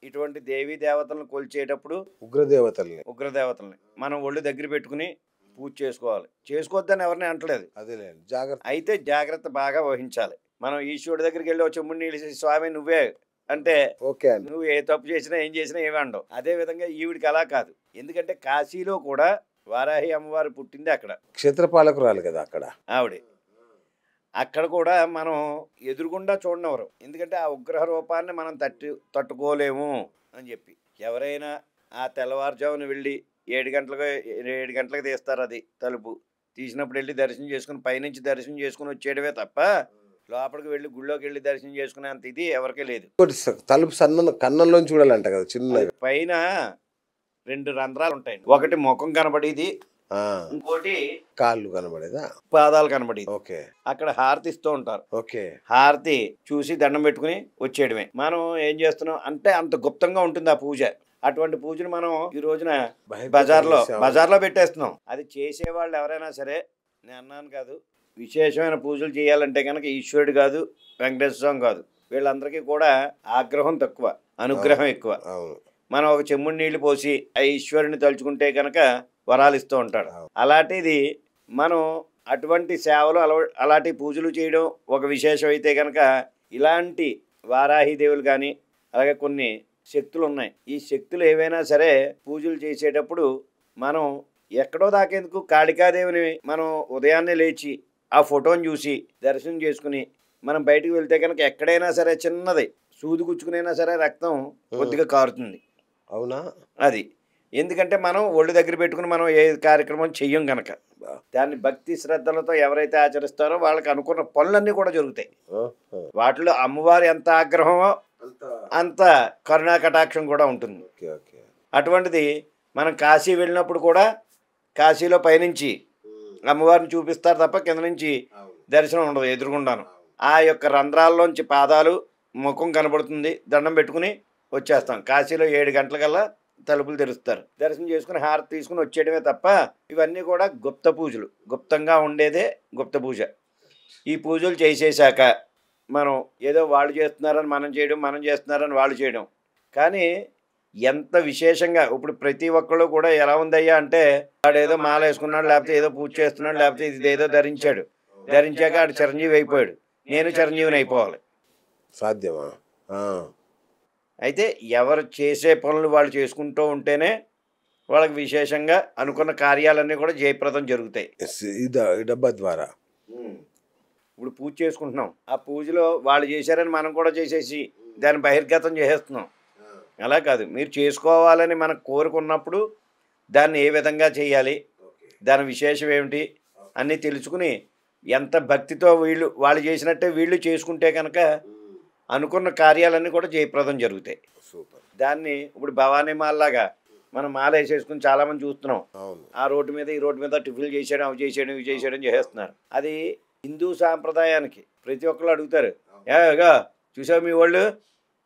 ఇటువంటి దేవీ దేవతలను కొలిచేటప్పుడు ఉగ్రదేవతల్ని మనం ఒళ్ళు దగ్గర పెట్టుకుని పూజ చేసుకోవాలి. చేసుకోవద్దని ఎవరిని అంటలేదు, అదేలేండి, జాగ్రత్త. అయితే జాగ్రత్త బాగా వహించాలి. మనం ఈశ్వరుడి దగ్గరికి వెళ్ళి వచ్చి చెమ్ముడు నీళ్ళు స్వామి నువ్వే అంటే ఓకే అండి. నువ్వు ఏ తప్పు చేసినా ఏం చేసినా ఏమి అండవు. అదే విధంగా ఈవిడికి అలా కాదు, ఎందుకంటే కాశీలో కూడా వారాహి అమ్మవారు పుట్టింది అక్కడ, క్షేత్రపాలకురాలు కదా అక్కడ ఆవిడే. అక్కడ కూడా మనం ఎదురుగుండా చూడనవరు, ఎందుకంటే ఆ ఉగ్రహ రూపాన్ని మనం తట్టుకోలేము అని చెప్పి. ఎవరైనా ఆ తెల్లవారుజామున వెళ్ళి 7 గంటలకు తీస్తారు అది తలుపు, తీసినప్పుడు వెళ్ళి దర్శనం చేసుకుని పైనుంచి దర్శనం చేసుకుని వచ్చేయడమే తప్ప లోపలికి వెళ్ళి గుళ్ళోకి వెళ్ళి దర్శనం చేసుకునే అంత ఇది ఎవరికీ లేదు. ఇంకోటి తలుపు కన్నంలోంచి చూడాలంట కదా చిన్నగా. పైన 2 రంధ్రాలు ఉంటాయండి. ఒకటి ముఖం కనబడేది, ఇంకోటి కాళ్ళు కనబడేదా, పాదాలు కనబడేది. ఓకే. అక్కడ హారతి ఇస్తూ ఉంటారు. ఓకే. హారతి చూసి దండం పెట్టుకుని వచ్చేయడమే. మనం ఏం చేస్తున్నాం అంటే అంత గుప్తంగా ఉంటుంది ఆ పూజ. అటువంటి పూజను మనం ఈ రోజున బజార్లో పెట్టేస్తున్నాం. అది చేసేవాళ్ళు ఎవరైనా సరే, నేను అన్నాను కాదు, విశేషమైన పూజలు చేయాలంటే కనుక ఈశ్వరుడు కాదు, వెంకటేశ్వర స్వామి కాదు, వీళ్ళందరికీ కూడా ఆగ్రహం తక్కువ, అనుగ్రహం ఎక్కువ. మనం ఒక చెమ్ముడు నీళ్లు పోసి ఆ ఈశ్వరుని తలుచుకుంటే కనుక వరాలు ఇస్తూ ఉంటాడు. అలాంటిది మనం అటువంటి సేవలు అలాంటి పూజలు చేయడం ఒక విశేషం అయితే కనుక, ఇలాంటి వారాహిదేవులు కానీ అలాగే కొన్ని శక్తులు ఉన్నాయి. ఈ శక్తులు ఏవైనా సరే పూజలు చేసేటప్పుడు మనం ఎక్కడో దాకేందుకు కాళికాదేవిని మనం ఉదయాన్నే లేచి ఆ ఫోటోని చూసి దర్శనం చేసుకుని మనం బయటికి వెళ్తే కనుక ఎక్కడైనా సరే చిన్నది సూది గుచ్చుకునైనా సరే రక్తం కొద్దిగా కారుతుంది. అవునా? అది ఎందుకంటే మనం ఒళ్ళు దగ్గర పెట్టుకుని మనం ఏ కార్యక్రమం చెయ్యం కనుక దాన్ని భక్తి శ్రద్ధలతో ఎవరైతే ఆచరిస్తారో వాళ్ళకి అనుకున్న పనులన్నీ కూడా జరుగుతాయి. వాటిలో అమ్మవారి ఎంత ఆగ్రహమో అంత కరుణా కటాక్షం కూడా ఉంటుంది. అటువంటిది మనం కాశీ వెళ్ళినప్పుడు కూడా కాశీలో పైనుంచి అమ్మవారిని చూపిస్తారు తప్ప కింద నుంచి దర్శనం ఉండదు. ఎదురుగుండాను ఆ యొక్క రంధ్రాల్లోంచి పాదాలు ముఖం కనబడుతుంది, దండం పెట్టుకుని వచ్చేస్తాం. కాశీలో 7 గంటలకల్లా తలుపులు తెరుస్తారు. దర్శనం చేసుకుని హారతి తీసుకుని వచ్చేయడమే తప్ప ఇవన్నీ కూడా గుప్త పూజలు, గుప్తంగా ఉండేదే గుప్త పూజ. ఈ పూజలు చేసేసాక మనం ఏదో వాళ్ళు చేస్తున్నారని మనం చేయడం, మనం చేస్తున్నారని వాళ్ళు చేయడం. కానీ ఎంత విశేషంగా ఇప్పుడు ప్రతి ఒక్కళ్ళు కూడా ఎలా ఉందయ్యా అంటే, వాడు ఏదో మాల వేసుకున్నాడు, లేకపోతే ఏదో పూజ చేస్తున్నాడు, లేకపోతే ఇదేదో ధరించాక ఆడు చిరంజీవి అయిపోయాడు, నేను చిరంజీవిని అయిపోవాలి. సాధ్యమా? అయితే ఎవరు చేసే పనులు వాళ్ళు చేసుకుంటూ ఉంటేనే వాళ్ళకి విశేషంగా అనుకున్న కార్యాలన్నీ కూడా జయప్రదం జరుగుతాయి. ఈ డబ్బా ద్వారా ఇప్పుడు పూజ చేసుకుంటున్నాం, ఆ పూజలో వాళ్ళు చేశారని మనం కూడా చేసేసి దాన్ని బహిర్గతం చేసేస్తున్నాం. అలా కాదు, మీరు చేసుకోవాలని మనకు కోరుకున్నప్పుడు దాన్ని ఏ విధంగా చేయాలి, దాని విశేషం ఏమిటి అన్నీ తెలుసుకుని ఎంత భక్తితో వాళ్ళు చేసినట్టే వీళ్ళు చేసుకుంటే కనుక అనుకున్న కార్యాలన్నీ కూడా జయప్రదం జరుగుతాయి. దాన్ని ఇప్పుడు భవానీ మాల్లాగా మనం మాల వేసేసుకుని చాలామంది చూస్తున్నాం. ఆ రోడ్డు మీద ఈ రోడ్డు మీద టిఫిన్లు చేసేయడం, అవి చేసేయడం, ఇవి చేసేయడం చేస్తున్నారు. అది హిందూ సాంప్రదాయానికి ప్రతి ఒక్కళ్ళు అడుగుతారు, ఏగా చూసావు మీ వాళ్ళు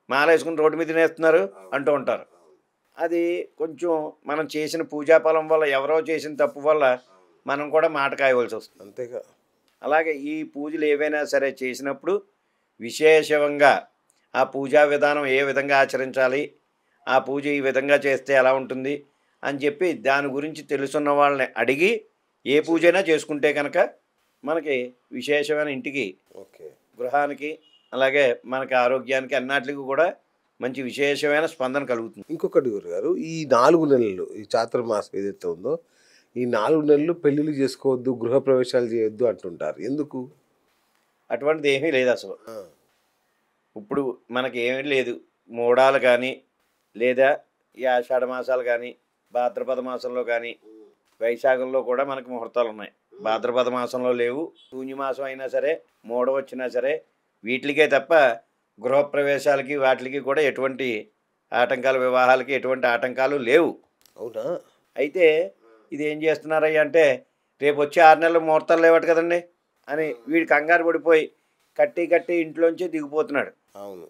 మాల వేసుకుని రోడ్డు మీద తినేస్తున్నారు అంటూ ఉంటారు. అది కొంచెం మనం చేసిన పూజాఫలం వల్ల, ఎవరో చేసిన తప్పు వల్ల మనం కూడా మాట కాయవలసి వస్తుంది. అంతేగా. అలాగే ఈ పూజలు ఏవైనా సరే చేసినప్పుడు విశేషంగా ఆ పూజా విధానం ఏ విధంగా ఆచరించాలి, ఆ పూజ ఈ విధంగా చేస్తే ఎలా ఉంటుంది అని చెప్పి దాని గురించి తెలుసున్న వాళ్ళని అడిగి ఏ పూజైనా చేసుకుంటే కనుక మనకి విశేషమైన ఇంటికి, గృహానికి, అలాగే మనకి ఆరోగ్యానికి అన్నిటికీ కూడా మంచి విశేషమైన స్పందన కలుగుతుంది. ఇంకొకటి గురుగారు, ఈ 4 నెలలు ఈ చాతుర్మాసం ఏదైతే ఉందో ఈ 4 నెలలు పెళ్ళిళ్ళు చేసుకోవద్దు, గృహప్రవేశాలు చేయొద్దు అంటుంటారు. ఎందుకు? అటువంటిది ఏమీ లేదు అసలు. ఇప్పుడు మనకి ఏమీ లేదు. మూడాలు కానీ లేదా ఈ ఆషాఢ మాసాలు కానీ, భాద్రపద మాసంలో కానీ, వైశాఖంలో కూడా మనకి ముహూర్తాలు ఉన్నాయి. భాద్రపద మాసంలో లేవు. శూన్యమాసం అయినా సరే, మూడ వచ్చినా సరే, వీటికే తప్ప గృహప్రవేశాలకి వాటికి కూడా ఎటువంటి ఆటంకాలు, వివాహాలకి ఎటువంటి ఆటంకాలు లేవు. అవునా? అయితే ఇది ఏం చేస్తున్నారయ్యా అంటే, రేపు వచ్చే 6 నెలలు ముహూర్తాలు లేవట కదండి అని వీడి కంగారు పడిపోయి కట్టి ఇంట్లోంచి దిగిపోతున్నాడు. అవును,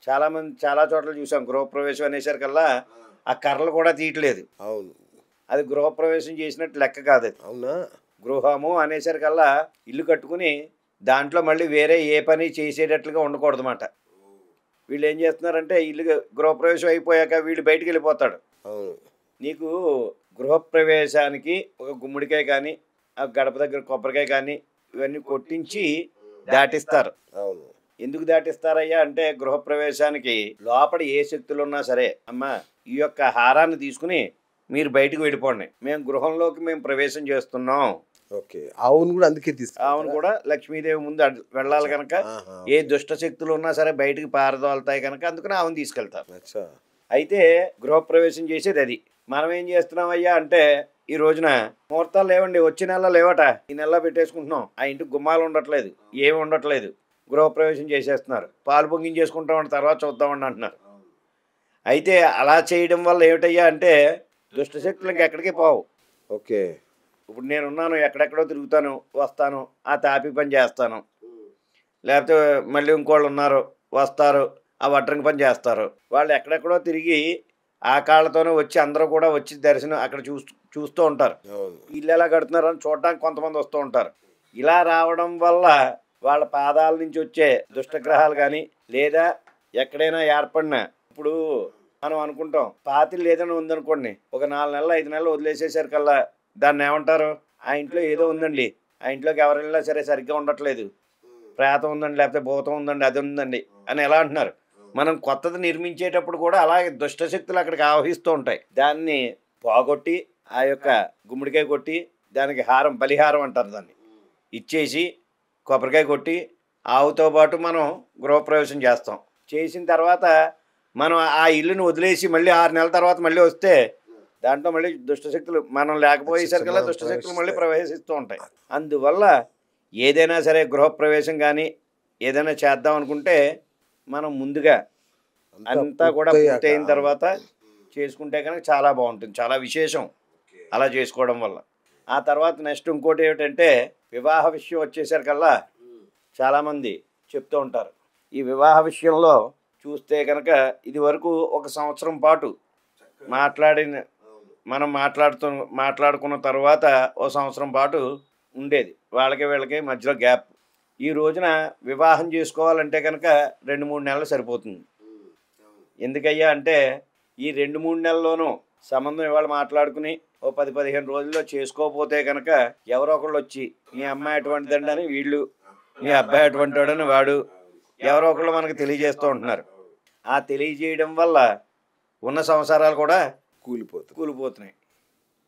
చాలామంది చాలా చోట్ల చూసాం. గృహప్రవేశం అనేసరికల్లా ఆ కర్రలు కూడా తీయట్లేదు. అవును, అది గృహప్రవేశం చేసినట్టు లెక్క కాదు. అవునా? గృహము అనేసరికల్లా ఇల్లు కట్టుకుని దాంట్లో మళ్ళీ వేరే ఏ పని చేసేటట్లుగా ఉండకూడదు అన్నమాట. వీళ్ళు ఏం చేస్తున్నారంటే, ఇల్లు గృహప్రవేశం అయిపోయాక వీళ్ళు బయటికి వెళ్ళిపోతాడు. అవును, నీకు గృహప్రవేశానికి ఒక గుమ్మడికాయ కానీ, ఆ గడప దగ్గర కొబ్బరికాయ కానీ ఇవన్నీ కొట్టించి దాటిస్తారు. అవును. ఎందుకు దాటిస్తారయ్యా అంటే, గృహప్రవేశానికి లోపల ఏ శక్తులు ఉన్నా సరే, అమ్మ ఈ యొక్క హారాన్ని తీసుకుని మీరు బయటకు వెళ్ళిపోండి, మేము గృహంలోకి మేము ప్రవేశం చేస్తున్నాం. ఓకే. ఆవును కూడా అందుకే తీసుకు, ఆవును కూడా లక్ష్మీదేవి ముందు వెళ్ళాలి కనుక, ఏ దుష్ట శక్తులు ఉన్నా సరే బయటికి పారదోలుతాయి కనుక అందుకని ఆవును తీసుకెళ్తారు. అయితే గృహప్రవేశం చేసేది అది. మనం ఏం చేస్తున్నామయ్యా అంటే, ఈ రోజున ముహూర్తాలు లేవండి, వచ్చే నెల లేవట, ఈ నెలలో పెట్టేసుకుంటున్నాం, ఆ ఇంటికి గుమ్మాలు ఉండట్లేదు, ఏమి ఉండట్లేదు, గృహప్రవేశం చేసేస్తున్నారు, పాలు పొంగించేసుకుంటామని తర్వాత చూద్దామని అంటున్నారు. అయితే అలా చేయడం వల్ల ఏమిటయ్యా అంటే దుష్టశక్తులు ఇంకెక్కడికి పోవు. ఓకే. ఇప్పుడు నేనున్నాను, ఎక్కడెక్కడో తిరుగుతాను, వస్తాను, ఆ తాపి పని చేస్తాను, లేకపోతే మళ్ళీ ఇంకోళ్ళు ఉన్నారు, వస్తారు, ఆ వడ్రంగి పని చేస్తారు. వాళ్ళు ఎక్కడెక్కడో తిరిగి ఆ కాళ్ళతోనే వచ్చి అందరూ కూడా వచ్చి దర్శనం అక్కడ చూస్తూ ఉంటారు. ఇల్లు ఎలా కడుతున్నారు అని చూడడానికి కొంతమంది వస్తూ ఉంటారు. ఇలా రావడం వల్ల వాళ్ళ పాదాల నుంచి వచ్చే దుష్టగ్రహాలు కానీ లేదా ఎక్కడైనా ఏర్పడిన, ఇప్పుడు మనం అనుకుంటాం పాతిళ్ళు ఏదైనా ఉందనుకోండి, ఒక 4 నెలలు 5 నెలలు వదిలేసేసరికల్లా దాన్ని ఏమంటారు, ఆ ఇంట్లో ఏదో ఉందండి, ఆ ఇంట్లోకి ఎవరు వెళ్ళినా సరే సరిగ్గా ఉండట్లేదు, ప్రేతం ఉందండి, లేకపోతే భూతం ఉందండి, అది ఉందండి అని ఎలా అంటున్నారు. మనం కొత్తది నిర్మించేటప్పుడు కూడా అలాగే దుష్టశక్తులు అక్కడికి ఆవహిస్తూ ఉంటాయి. దాన్ని పోగొట్టి ఆ యొక్క గుమ్మడికాయ కొట్టి దానికి హారం, బలిహారం అంటారు దాన్ని, ఇచ్చేసి కొబ్బరికాయ కొట్టి ఆవుతో పాటు మనం గృహప్రవేశం చేస్తాం. చేసిన తర్వాత మనం ఆ ఇల్లుని వదిలేసి మళ్ళీ 6 నెలల తర్వాత మళ్ళీ వస్తే దాంట్లో మళ్ళీ దుష్టశక్తులు, మనం లేకపోయేసరికల్లా దుష్టశక్తులు మళ్ళీ ప్రవేశిస్తూ ఉంటాయి. అందువల్ల ఏదైనా సరే గృహప్రవేశం కానీ ఏదైనా చేద్దాం అనుకుంటే మనం ముందుగా అంతా కూడా పూర్తయిన తర్వాత చేసుకుంటే కనుక చాలా బాగుంటుంది, చాలా విశేషం అలా చేసుకోవడం వల్ల. ఆ తర్వాత నెక్స్ట్ ఇంకోటి ఏమిటంటే వివాహ విషయం వచ్చేసరికల్లా చాలామంది చెప్తూ ఉంటారు. ఈ వివాహ విషయంలో చూస్తే కనుక ఇది వరకు 1 సంవత్సరం పాటు మనం మాట్లాడుకున్న తర్వాత 1 సంవత్సరం పాటు ఉండేది వాళ్ళకి వీళ్ళకి మధ్యలో గ్యాప్. ఈ రోజున వివాహం చేసుకోవాలంటే కనుక 2-3 నెలలు సరిపోతుంది. ఎందుకయ్యా అంటే ఈ 2-3 నెలల్లోనూ సంబంధం ఇవాళ మాట్లాడుకుని ఓ 10-15 రోజుల్లో చేసుకోకపోతే కనుక ఎవరో ఒకళ్ళు వచ్చి మీ అమ్మాయి అటువంటిదండి అని వీళ్ళు, మీ అబ్బాయి అటువంటి వాడని వాడు, ఎవరో ఒకళ్ళు మనకు తెలియజేస్తూ ఉంటున్నారు. ఆ తెలియజేయడం వల్ల ఉన్న సంసారాలు కూడా కూలిపోతున్నాయి.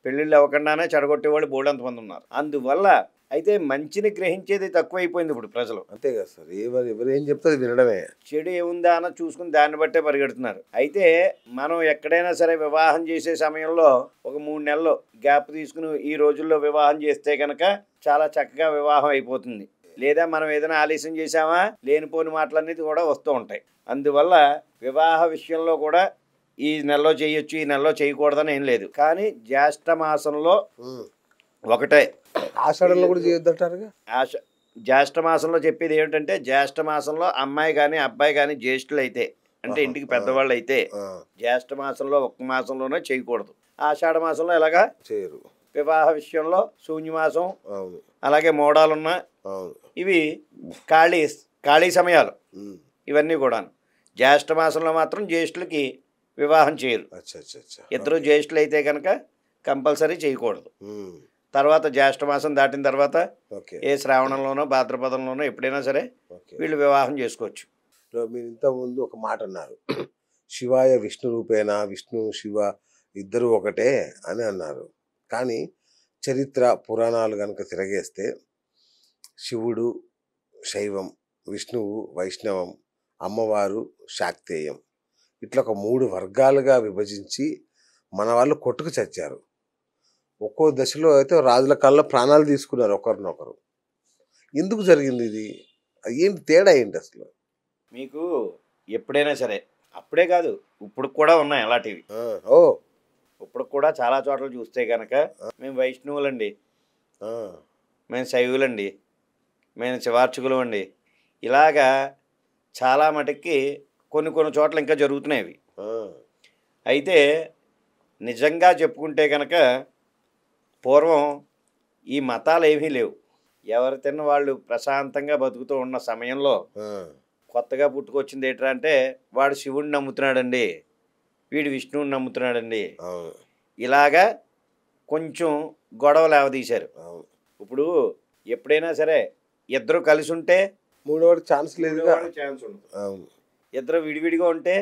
పెళ్ళిళ్ళు అవ్వకుండానే చెడగొట్టేవాళ్ళు బోల్డంతమంది ఉన్నారు. అందువల్ల అయితే మంచిని గ్రహించేది తక్కువైపోయింది ఇప్పుడు ప్రజలు. అంతే కదా సార్, ఎవరు ఏం చెప్తే వినడమే. చెడు ఏముందా అని చూసుకుని దాన్ని బట్టే పరిగెడుతున్నారు. అయితే మనం ఎక్కడైనా సరే వివాహం చేసే సమయంలో ఒక 3 నెలలు గ్యాప్ తీసుకుని ఈ రోజుల్లో వివాహం చేస్తే కనుక చాలా చక్కగా వివాహం అయిపోతుంది. లేదా మనం ఏదైనా ఆలస్యం చేసామా లేనిపోని మాటలన్నీ కూడా వస్తూ ఉంటాయి. అందువల్ల వివాహ విషయంలో కూడా ఈ నెలలో చేయొచ్చు, ఈ నెలలో చేయకూడదని ఏం లేదు. కానీ జ్యేష్ఠ మాసంలో ఒకటే, ఆషాఢంలో కూడా చేయొద్దంటారుగా. జ్యేష్ఠ మాసంలో చెప్పేది ఏమిటంటే జ్యేష్ఠ మాసంలో అమ్మాయి కానీ అబ్బాయి కానీ జ్యేష్ఠులు అయితే అంటే ఇంటికి పెద్దవాళ్ళు అయితే జ్యేష్ఠ మాసంలో 1 మాసంలోనే చేయకూడదు. ఆషాఢ మాసంలో ఎలాగా చేయరు. వివాహ విషయంలో శూన్యమాసం, అలాగే మోడాలున్న ఇవి ఖాళీ సమయాలు ఇవన్నీ కూడా. జ్యేష్ఠ మాసంలో మాత్రం జ్యేష్ఠులకి వివాహం చేయరు. ఇద్దరు జ్యేష్ఠులు అయితే కనుక కంపల్సరీ చేయకూడదు. తర్వాత జ్యేష్ఠ మాసం దాటిన తర్వాత ఏ శ్రావణంలోనో భాద్రపదంలోనో ఎప్పుడైనా సరే వీళ్ళు వివాహం చేసుకోవచ్చు. మీరు ఇంతకుముందు ఒక మాట అన్నారు, శివాయ విష్ణు రూపేణ, విష్ణు శివ ఇద్దరు ఒకటే అని అన్నారు. కానీ చరిత్ర పురాణాలు కనుక తిరగేస్తే శివుడు శైవం, విష్ణువు వైష్ణవం, అమ్మవారు శాక్తేయం, ఇట్లా ఒక 3 వర్గాలుగా విభజించి మన వాళ్ళు కొట్టుకు చచ్చారు. ఒక్కో దశలో అయితే రాజుల కాలంలో ప్రాణాలు తీసుకున్నారు ఒకరినొకరు. ఎందుకు జరిగింది ఇది? ఏంటి తేడా ఏంటి అసలు? మీకు ఎప్పుడైనా సరే, అప్పుడే కాదు ఇప్పుడు కూడా ఉన్నాయి అలాంటివి. ఇప్పుడు కూడా చాలా చోట్ల చూస్తే కనుక మేము వైష్ణవులండి, మేము శైవులండి, మేము శివార్చకులు అండి, ఇలాగా చాలా మటుకి కొన్ని చోట్ల ఇంకా జరుగుతున్నాయి. అయితే నిజంగా చెప్పుకుంటే కనుక పూర్వం ఈ మతాలు ఏమీ లేవు. ఎవరు తిన్న వాళ్ళు ప్రశాంతంగా బతుకుతూ ఉన్న సమయంలో కొత్తగా పుట్టుకొచ్చింది ఏంటంటే అంటే వాడు శివుడిని నమ్ముతున్నాడండి, వీడు విష్ణువుని నమ్ముతున్నాడండి, ఇలాగా కొంచెం గొడవ లేవదీశారు. ఇప్పుడు ఎప్పుడైనా సరే ఇద్దరు కలిసి ఉంటే మూడోవాడికి ఛాన్స్ లేదు, ఇద్దరు విడివిడిగా ఉంటే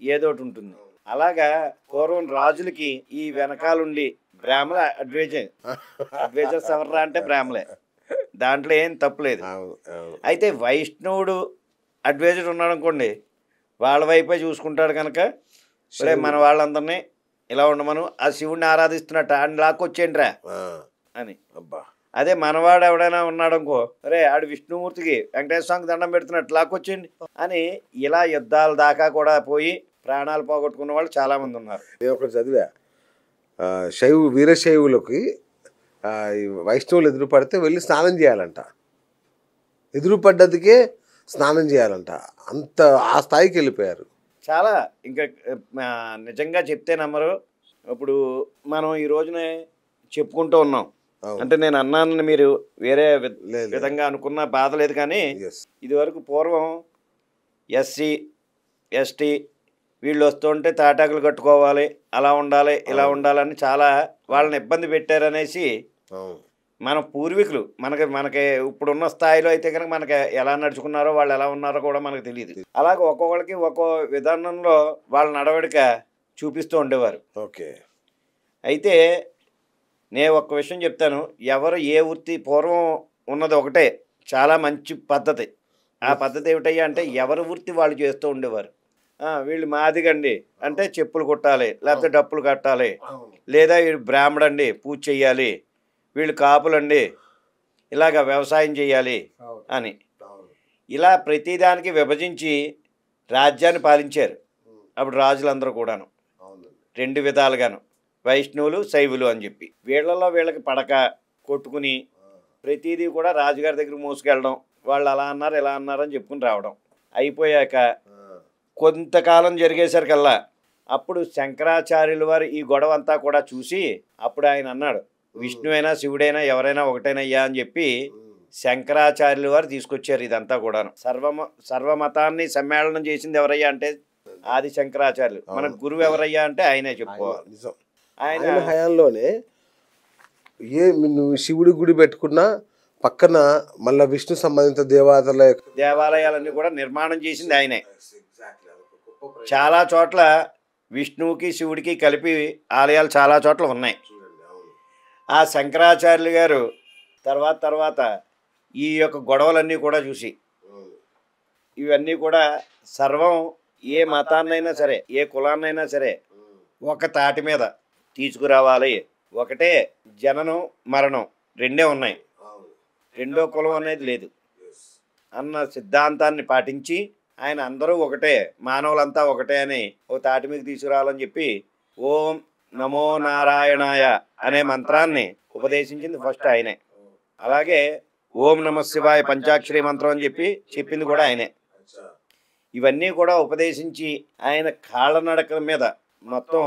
ఏదోటి ఉంటుంది. అలాగా పూర్వం రాజులకి ఈ వెనకాలండి బ్రాహ్మణ అడ్వైజర్స్ ఎవర్రా అంటే బ్రాహ్మలే, దాంట్లో ఏం తప్పులేదు. అయితే వైష్ణవుడు అడ్వైజర్ ఉన్నాడు అనుకోండి, వాళ్ళ వైపే చూసుకుంటాడు కనుక మన వాళ్ళందరినీ ఇలా ఉండమను, ఆ శివుడిని ఆరాధిస్తున్నట్ట ఆయన లాక్కొచ్చేయండిరా ఆ, అని. అబ్బా అదే మనవాడు ఎవడైనా ఉన్నాడు అనుకో, అరే ఆడు విష్ణుమూర్తికి వెంకటేశ్వర స్వామికి దండం పెడుతున్నట్టు లాక్కొచ్చేయండి అని ఇలా యుద్ధాల దాకా కూడా పోయి ప్రాణాలు పోగొట్టుకున్న వాళ్ళు చాలామంది ఉన్నారు. నేను ఒకటి చదివా, వీరశైవులకి ఈ వైష్ణవులు ఎదురుపడితే వెళ్ళి స్నానం చేయాలంట, ఎదురుపడ్డదికే స్నానం చేయాలంట, అంత ఆ స్థాయికి వెళ్ళిపోయారు. చాలా ఇంకా నిజంగా చెప్తే నమ్మరు. ఇప్పుడు మనం ఈ రోజునే చెప్పుకుంటూ ఉన్నాం. అవును. అంటే నేను అన్నానని మీరు వేరే లేదు. విధంగా అనుకున్న బాధ లేదు, కానీ Yes. ఇదివరకు పూర్వం ఎస్సీ ఎస్టీ వీళ్ళు వస్తుంటే తాటాకులు కట్టుకోవాలి, అలా ఉండాలి, ఇలా ఉండాలని చాలా వాళ్ళని ఇబ్బంది పెట్టారనేసి అవును. మన పూర్వీకులు మనకి ఇప్పుడున్న స్థాయిలో అయితే కనుక మనకి ఎలా నడుచుకున్నారో వాళ్ళు ఎలా ఉన్నారో కూడా మనకు తెలియదు. అలాగే ఒక్కొక్కరికి ఒక్కో విధానంలో వాళ్ళ నడవడిక చూపిస్తూ ఉండేవారు. ఓకే. అయితే నేను ఒక్క విషయం చెప్తాను, ఎవరు ఏ వృత్తి పూర్వం ఉన్నది ఒకటే చాలా మంచి పద్ధతి. ఆ పద్ధతి ఏమిటయ్యా అంటే ఎవరి వృత్తి వాళ్ళు చేస్తూ ఉండేవారు. వీళ్ళు మాదిగండి అంటే చెప్పులు కుట్టాలి, లేకపోతే డప్పులు కట్టాలి, లేదా వీళ్ళు బ్రాహ్మడండి పూజ చెయ్యాలి, వీళ్ళు కాపులండి ఇలాగ వ్యవసాయం చేయాలి అని ఇలా ప్రతిదానికి విభజించి రాజ్యాన్ని పాలించారు. అప్పుడు రాజులందరూ కూడాను రెండు విధాలుగాను, వైష్ణవులు శైవులు అని చెప్పి. వీళ్ళల్లో వీళ్ళకి పడక కొట్టుకుని ప్రతిదీ కూడా రాజుగారి దగ్గర మోసుకెళ్ళడం, వాళ్ళు అలా అన్నారు ఇలా అన్నారు అని చెప్పుకుని రావడం అయిపోయాక కొంతకాలం జరిగేసరికల్లా అప్పుడు శంకరాచార్యుల వారు ఈ గొడవ అంతా కూడా చూసి అప్పుడు ఆయన అన్నాడు, విష్ణువైనా శివుడైనా ఎవరైనా ఒకటేనయ్యా అని చెప్పి శంకరాచార్యుల వారు తీసుకొచ్చారు ఇదంతా కూడాను. సర్వమతాన్ని సమ్మేళనం చేసింది ఎవరయ్యా అంటే ఆది శంకరాచార్యులు. మన గురువు ఎవరయ్యా అంటే ఆయనే చెప్పుకోవాలి. ఆయన హయాంలోనే నువ్వు శివుడి గుడి పెట్టుకున్నా పక్కన మళ్ళీ విష్ణు సంబంధిత దేవాలయాలన్నీ కూడా నిర్మాణం చేసింది ఆయనే. చాలా చోట్ల విష్ణువుకి శివుడికి కలిపి ఆలయాలు చాలా చోట్ల ఉన్నాయి. ఆ శంకరాచార్యులు గారు తర్వాత ఈ యొక్క గొడవలన్నీ కూడా చూసి ఇవన్నీ కూడా సర్వం ఏ మతాన్నైనా సరే ఏ కులాన్నైనా సరే ఒక తాటి మీద తీసుకురావాలి, ఒకటే జననం మరణం రెండే ఉన్నాయి, రెండో కులం అనేది లేదు అన్న సిద్ధాంతాన్ని పాటించి ఆయన అందరూ ఒకటే, మానవులంతా ఒకటే అని ఓ తాటి మీద తీసుకురావాలని చెప్పి ఓం నమో నారాయణాయ అనే మంత్రాన్ని ఉపదేశించింది ఫస్ట్ ఆయనే. అలాగే ఓం నమ శివాయ పంచాక్షరి మంత్రం అని చెప్పి చెప్పింది కూడా ఆయనే. ఇవన్నీ కూడా ఉపదేశించి ఆయన కాళ్ళనడకల మీద మొత్తం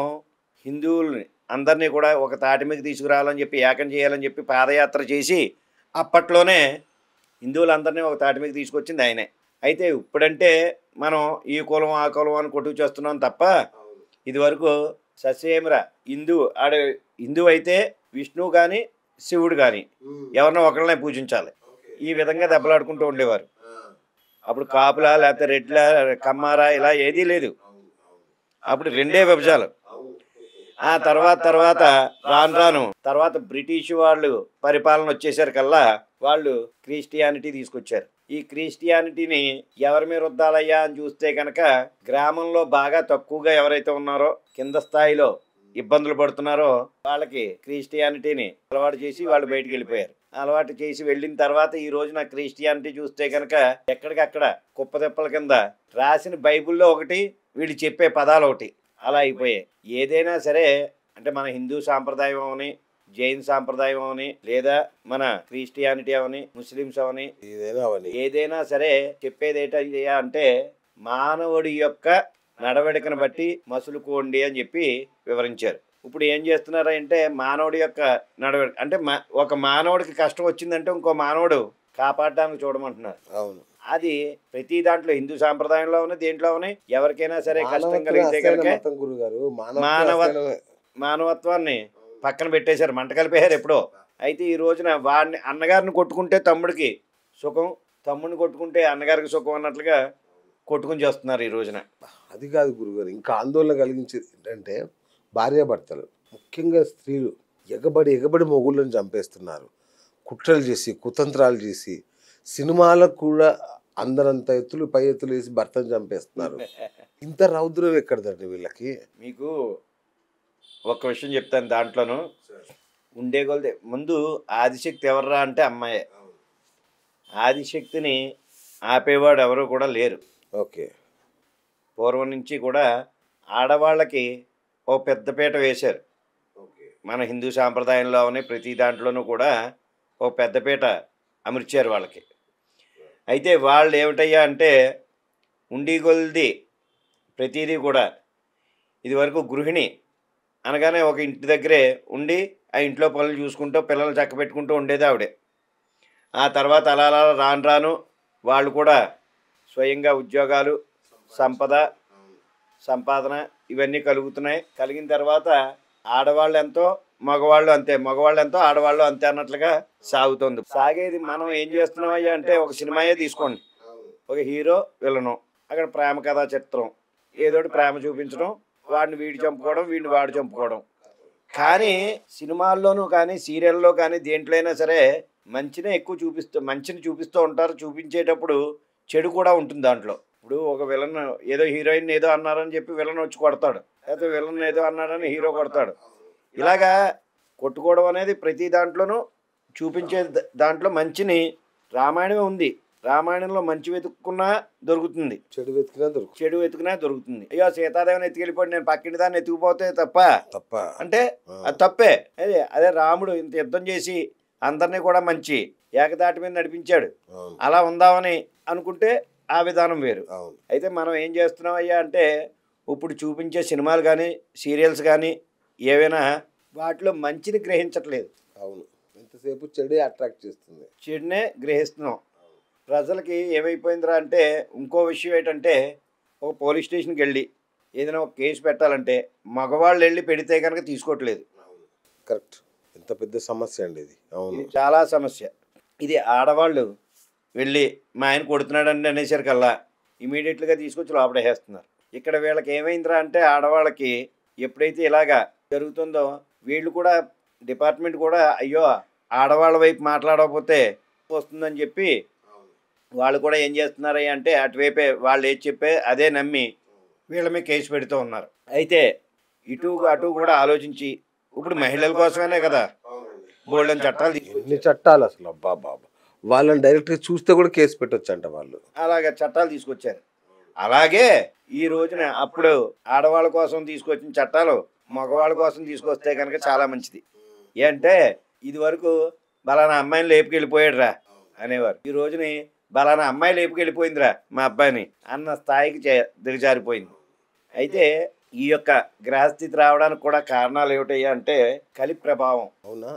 హిందువుల్ని అందరినీ కూడా ఒక తాటి మీద తీసుకురావాలని చెప్పి ఏకం చేయాలని చెప్పి పాదయాత్ర చేసి అప్పట్లోనే హిందువులందరినీ ఒక తాటి మీద తీసుకొచ్చింది ఆయనే. అయితే ఇప్పుడంటే మనం ఈ కులం ఆ కులం అని కొట్టుకు చేస్తున్నాం తప్ప ఇదివరకు ససేమిరా హిందువు అయితే విష్ణువు కానీ శివుడు కానీ ఎవరినో ఒకళ్ళనే పూజించాలి, ఈ విధంగా దెబ్బలాడుకుంటూ ఉండేవారు. అప్పుడు కాపులా లేకపోతే రెడ్ల కమ్మారా ఇలా ఏదీ లేదు, అప్పుడు రెండే విభజాలు. ఆ తర్వాత రాను తర్వాత బ్రిటిష్ వాళ్ళు పరిపాలన వచ్చేసరికల్లా వాళ్ళు క్రిస్టియానిటీ తీసుకొచ్చారు. ఈ క్రిస్టియానిటీని ఎవరి మీద రుద్దాలయ్యా అని చూస్తే కనుక గ్రామంలో బాగా తక్కువగా ఎవరైతే ఉన్నారో కింద స్థాయిలో ఇబ్బందులు పడుతున్నారో వాళ్ళకి క్రిస్టియానిటీని అలవాటు చేసి వాళ్ళు బయటికి వెళ్ళిపోయారు. అలవాటు చేసి వెళ్ళిన తర్వాత ఈ రోజున క్రిస్టియానిటీ చూస్తే కనుక ఎక్కడికక్కడ కుప్పదెప్పల కింద రాసిన బైబిల్లో ఒకటి వీళ్ళు చెప్పే పదాలు ఒకటి అలా అయిపోయాయి. ఏదైనా సరే అంటే మన హిందూ సాంప్రదాయం అవని, జైన్ సాంప్రదాయం అవని, లేదా మన క్రిస్టియానిటీ అవని, ముస్లిమ్స్ అవని, ఏదైనా సరే చెప్పేది ఏంటయ్యా అంటే మానవుడి యొక్క నడవడికను బట్టి మసులుకోండి అని చెప్పి వివరించారు. ఇప్పుడు ఏం చేస్తున్నారంటే మానవుడి యొక్క నడవడిక అంటే ఒక మానవుడికి కష్టం వచ్చిందంటే ఇంకో మానవుడు కాపాడడానికి చూడమంటున్నారు. అవును, అది ప్రతి దాంట్లో హిందూ సాంప్రదాయంలో ఉన్న దేంట్లో ఉన్నాయి. ఎవరికైనా సరే కష్టం కలిగితే కనుక మానవత్వాన్ని పక్కన పెట్టేశారు, మంట కలిపేశారు ఎప్పుడో. అయితే ఈ రోజున వాడిని అన్నగారిని కొట్టుకుంటే తమ్ముడికి సుఖం, తమ్ముడిని కొట్టుకుంటే అన్నగారికి సుఖం అన్నట్లుగా కొట్టుకుని చేస్తున్నారు ఈ రోజున. అది కాదు గురుగారు, ఇంకా ఆందోళన కలిగించేది ఏంటంటే భార్యాభర్తలు ముఖ్యంగా స్త్రీలు ఎగబడి మొగుళ్ళని చంపేస్తున్నారు, కుట్రలు చేసి కుతంత్రాలు చేసి సినిమాలకు కూడా అందరంత ఎత్తులు పై ఎత్తులు వేసి భర్తను చంపేస్తున్నారు. ఇంత రౌద్రం ఎక్కడదండి వీళ్ళకి? మీకు ఒక్క విషయం చెప్తాను దాంట్లోను. ఉండే కొలది ముందు ఆదిశక్తి ఎవర్రా అంటే అమ్మాయే. ఆదిశక్తిని ఆపేవాడు ఎవరు కూడా లేరు. ఓకే. పూర్వం నుంచి కూడా ఆడవాళ్ళకి ఓ పెద్దపీట వేశారు. మన హిందూ సాంప్రదాయంలో అవని ప్రతి దాంట్లోనూ కూడా ఓ పెద్దపీట అమర్చారు వాళ్ళకి. అయితే వాళ్ళు ఏమిటయ్యా అంటే ఉండి కొలిది ప్రతిదీ కూడా ఇదివరకు గృహిణి అనగానే ఒక ఇంటి దగ్గరే ఉండి ఆ ఇంట్లో పనులు చూసుకుంటూ పిల్లలు చక్కబెట్టుకుంటూ ఉండేది ఆవిడే. ఆ తర్వాత అలా అలా రాను రాను వాళ్ళు కూడా స్వయంగా ఉద్యోగాలు, సంపద, సంపాదన ఇవన్నీ కలుగుతున్నాయి. కలిగిన తర్వాత ఆడవాళ్ళు ఎంతో మగవాళ్ళు అంతే, మగవాళ్ళు ఎంతో ఆడవాళ్ళు అంతే అన్నట్లుగా సాగుతుంది. సాగేది మనం ఏం చేస్తున్నామయ్యా అంటే ఒక సినిమాయే తీసుకోండి. ఒక హీరో విలను, అక్కడ ప్రేమ కథా చిత్రం, ఏదోటి ప్రేమ చూపించడం, వాడిని వీడు చంపుకోవడం, వీడిని వాడు చంపుకోవడం. కానీ సినిమాల్లోనూ కానీ సీరియల్లో కానీ దేంట్లో అయినా సరే మంచినే ఎక్కువ మంచిని చూపిస్తూ ఉంటారు. చూపించేటప్పుడు చెడు కూడా ఉంటుంది దాంట్లో. ఇప్పుడు ఒక విలన్ ఏదో హీరోయిన్ ఏదో అన్నారని చెప్పి విలన్ వచ్చి కొడతాడు, లేకపోతే విలన్ ఏదో అన్నాడని హీరో కొడతాడు. ఇలాగా కొట్టుకోవడం అనేది ప్రతి దాంట్లోనూ చూపించే దాంట్లో మంచిని రామాయణమే ఉంది. రామాయణంలో మంచి వెతుక్కున్నా దొరుకుతుంది, చెడు వెతుకున్నా దొరుకుతుంది. అయ్యో సీతాదేవిని ఎత్తుకెళ్ళిపోయి నేను పక్కింటి దాన్ని ఎత్తుకుపోతే తప్ప అంటే అది తప్పే. అదే రాముడు ఇంత యుద్ధం చేసి అందరినీ కూడా మంచి ఏకదాటి మీద నడిపించాడు. అలా ఉందామని అనుకుంటే ఆ విధానం వేరు. అయితే మనం ఏం చేస్తున్నాం అయ్యా అంటే ఇప్పుడు చూపించే సినిమాలు కానీ సీరియల్స్ కానీ ఏవైనా వాటిలో మంచిని గ్రహించట్లేదు. అవును, ఎంతసేపు చెడే అట్రాక్ట్ చేస్తుంది, చెడునే గ్రహిస్తున్నాం. ప్రజలకి ఏమైపోయిందిరా అంటే ఇంకో విషయం ఏంటంటే ఒక పోలీస్ స్టేషన్కి వెళ్ళి ఏదైనా ఒక కేసు పెట్టాలంటే మగవాళ్ళు వెళ్ళి పెడితే కనుక తీసుకోవట్లేదు. కరెక్ట్. ఎంత పెద్ద సమస్య అండి ఇది. అవును, చాలా సమస్య ఇది. ఆడవాళ్ళు వెళ్ళి మా ఆయన కొడుతున్నాడండి అనేసరికల్లా ఇమీడియట్గా తీసుకొచ్చి లోపడేస్తున్నారు. ఇక్కడ వీళ్ళకి ఏమైందిరా అంటే ఆడవాళ్ళకి ఎప్పుడైతే ఇలాగా జరుగుతుందో వీళ్ళు కూడా డిపార్ట్మెంట్ కూడా అయ్యో ఆడవాళ్ళ వైపు మాట్లాడకపోతే వస్తుందని చెప్పి వాళ్ళు కూడా ఏం చేస్తున్నారయ్యా అంటే అటువైపే వాళ్ళు ఏది చెప్పే అదే నమ్మి వీళ్ళ మీద కేసు పెడుతూ ఉన్నారు. అయితే ఇటు అటు కూడా ఆలోచించి ఇప్పుడు మహిళల కోసమేనే కదా బోల్డెన్ చట్టాలు ఎన్ని చట్టాలు అసలు. బాబా, వాళ్ళని డైరెక్ట్గా చూస్తే కూడా కేసు పెట్టొచ్చు అంట వాళ్ళు. అలాగే చట్టాలు తీసుకొచ్చారు. అలాగే ఈ రోజున అప్పుడు ఆడవాళ్ళ కోసం తీసుకొచ్చిన చట్టాలు మగవాళ్ళ కోసం తీసుకొస్తే కనుక చాలా మంచిది. ఏంటంటే ఇది వరకు బలానా అమ్మాయిని లేపుకెళ్ళిపోయాడు రా అనేవారు. ఈ రోజుని బలానా అమ్మాయి లేపుకెళ్ళిపోయిందిరా మా అబ్బాయిని అన్న స్థాయికి దిగజారిపోయింది. అయితే ఈ యొక్క గ్రహస్థితి రావడానికి కూడా కారణాలు ఏమిటయ్యా అంటే కలి ప్రభావం. అవునా?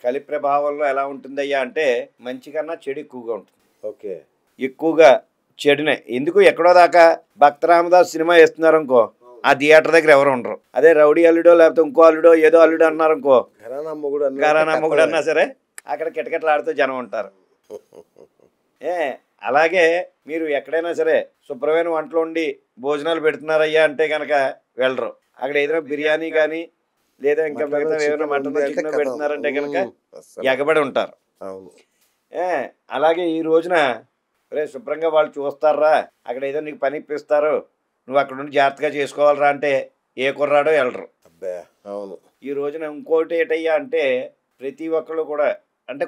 కలి ప్రభావంలో ఎలా ఉంటుందయ్యా అంటే మంచి కన్నా చెడు ఎక్కువగా ఉంటుంది. ఓకే. ఎక్కువగా చెడునే. ఎందుకు ఎక్కడో దాకా భక్త రామదాస్ సినిమా వేస్తున్నారు అనుకో ఆ థియేటర్ దగ్గర ఎవరు ఉండరు. అదే రౌడీ అల్లుడో లేకపోతే ఇంకో అల్లుడో ఏదో అల్లుడో అన్నారు అనుకో, ఘరానా మొగుడు అన్నా సరే అక్కడ కిటకిటలాడుతూ జనం ఉంటారు. అలాగే మీరు ఎక్కడైనా సరే శుభ్రమైన వంటలు వండి భోజనాలు పెడుతున్నారయ్యా అంటే కనుక వెళ్ళరు. అక్కడ ఏదైనా బిర్యానీ కానీ లేదా ఇంకా మిగతా ఏమైనా మటన్ చికెన్ పెడుతున్నారంటే కనుక ఎగబడి ఉంటారు. అలాగే ఈ రోజున రే శుభ్రంగా వాళ్ళు చూస్తారా, అక్కడ ఏదో నీకు పని ఇప్పిస్తారు, నువ్వు అక్కడ నుండి జాగ్రత్తగా చేసుకోవాలరా అంటే ఏ కుర్రాడో వెళ్ళరు. అవును. ఈ రోజున ఇంకోటి ఏంటయ్యా అంటే ప్రతి ఒక్కళ్ళు కూడా అంటే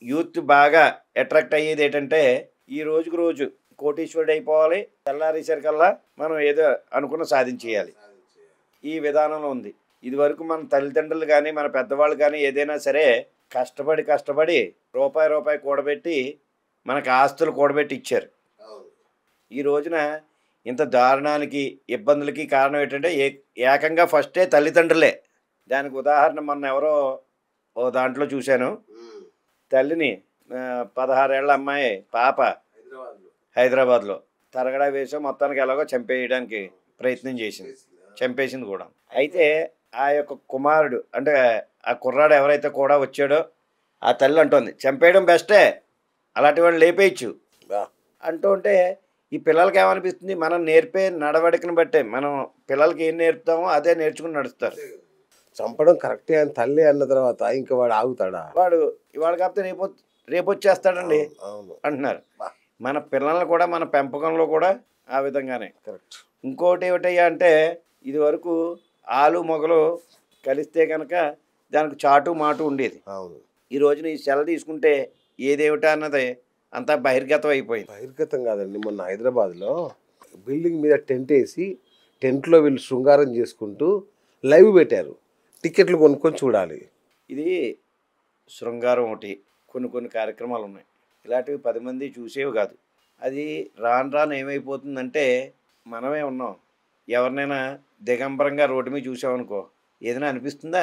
యూత్ బాగా అట్రాక్ట్ అయ్యేది ఏంటంటే ఈ రోజుకు రోజు కోటీశ్వరుడు అయిపోవాలి, తెల్లారేసరికల్లా మనం ఏదో అనుకున్న సాధించేయాలి ఈ విధానంలో ఉంది. ఇది వరకు మన తల్లిదండ్రులు కానీ మన పెద్దవాళ్ళు కానీ ఏదైనా సరే కష్టపడి రూపాయి కూడబెట్టి మనకు ఆస్తులు కూడబెట్టి ఇచ్చారు. ఈ రోజున ఇంత దారుణానికి ఇబ్బందులకి కారణం ఏంటంటే ఏకంగా ఫస్టే తల్లిదండ్రులే. దానికి ఉదాహరణ మొన్న ఎవరో ఓ దాంట్లో చూశాను. తల్లిని 16 ఏళ్ల అమ్మాయి పాప హైదరాబాద్లో తరగడా వేసి మొత్తానికి ఎలాగో చంపేయడానికి ప్రయత్నం చేసింది, చంపేసింది కూడా. అయితే ఆ యొక్క కుమారుడు అంటే ఆ కుర్రాడు ఎవరైతే కూడా వచ్చాడో ఆ తల్లి అంటోంది చంపేయడం బెస్టే, అలాంటి వాడిని లేపేయచ్చు అంటూ ఉంటే ఈ పిల్లలకి ఏమనిపిస్తుంది, మనం నేర్పే నడవడికను బట్టే మనం పిల్లలకి ఏం నేర్పుతామో అదే నేర్చుకుని నడుస్తారు. చంపడం కరెక్టే అని తల్లి అన్న తర్వాత ఇంకా వాడు ఆగుతాడా? వాడు ఇవాళ కాకపోతే రేపు వచ్చేస్తాడండి అంటున్నారు. మన పిల్లల్ని కూడా మన పెంపకంలో కూడా ఆ విధంగానే. కరెక్ట్. ఇంకోటి ఏమిటయ్యా అంటే ఇది వరకు ఆలు మొగలు కలిస్తే కనుక దానికి చాటు మాటు ఉండేది. అవును. ఈ రోజున ఈ సెల తీసుకుంటే ఏదేమిటా అన్నది అంతా బహిర్గతం అయిపోయింది. బహిర్గతం కాదండి, మొన్న హైదరాబాద్లో బిల్డింగ్ మీద టెంట్ వేసి టెంట్లో వీళ్ళు శృంగారం చేసుకుంటూ లైవ్ పెట్టారు. టికెట్లు కొనుక్కొని చూడాలి. ఇది శృంగారం ఒకటి, కొన్ని కొన్ని కార్యక్రమాలు ఉన్నాయి. ఇలాంటివి 10 మంది చూసేవి కాదు. అది రాను రాను ఏమైపోతుందంటే మనమే ఉన్నాం. ఎవరినైనా దిగంబరంగా రోడ్డు మీద చూసామనుకో ఏదైనా అనిపిస్తుందా?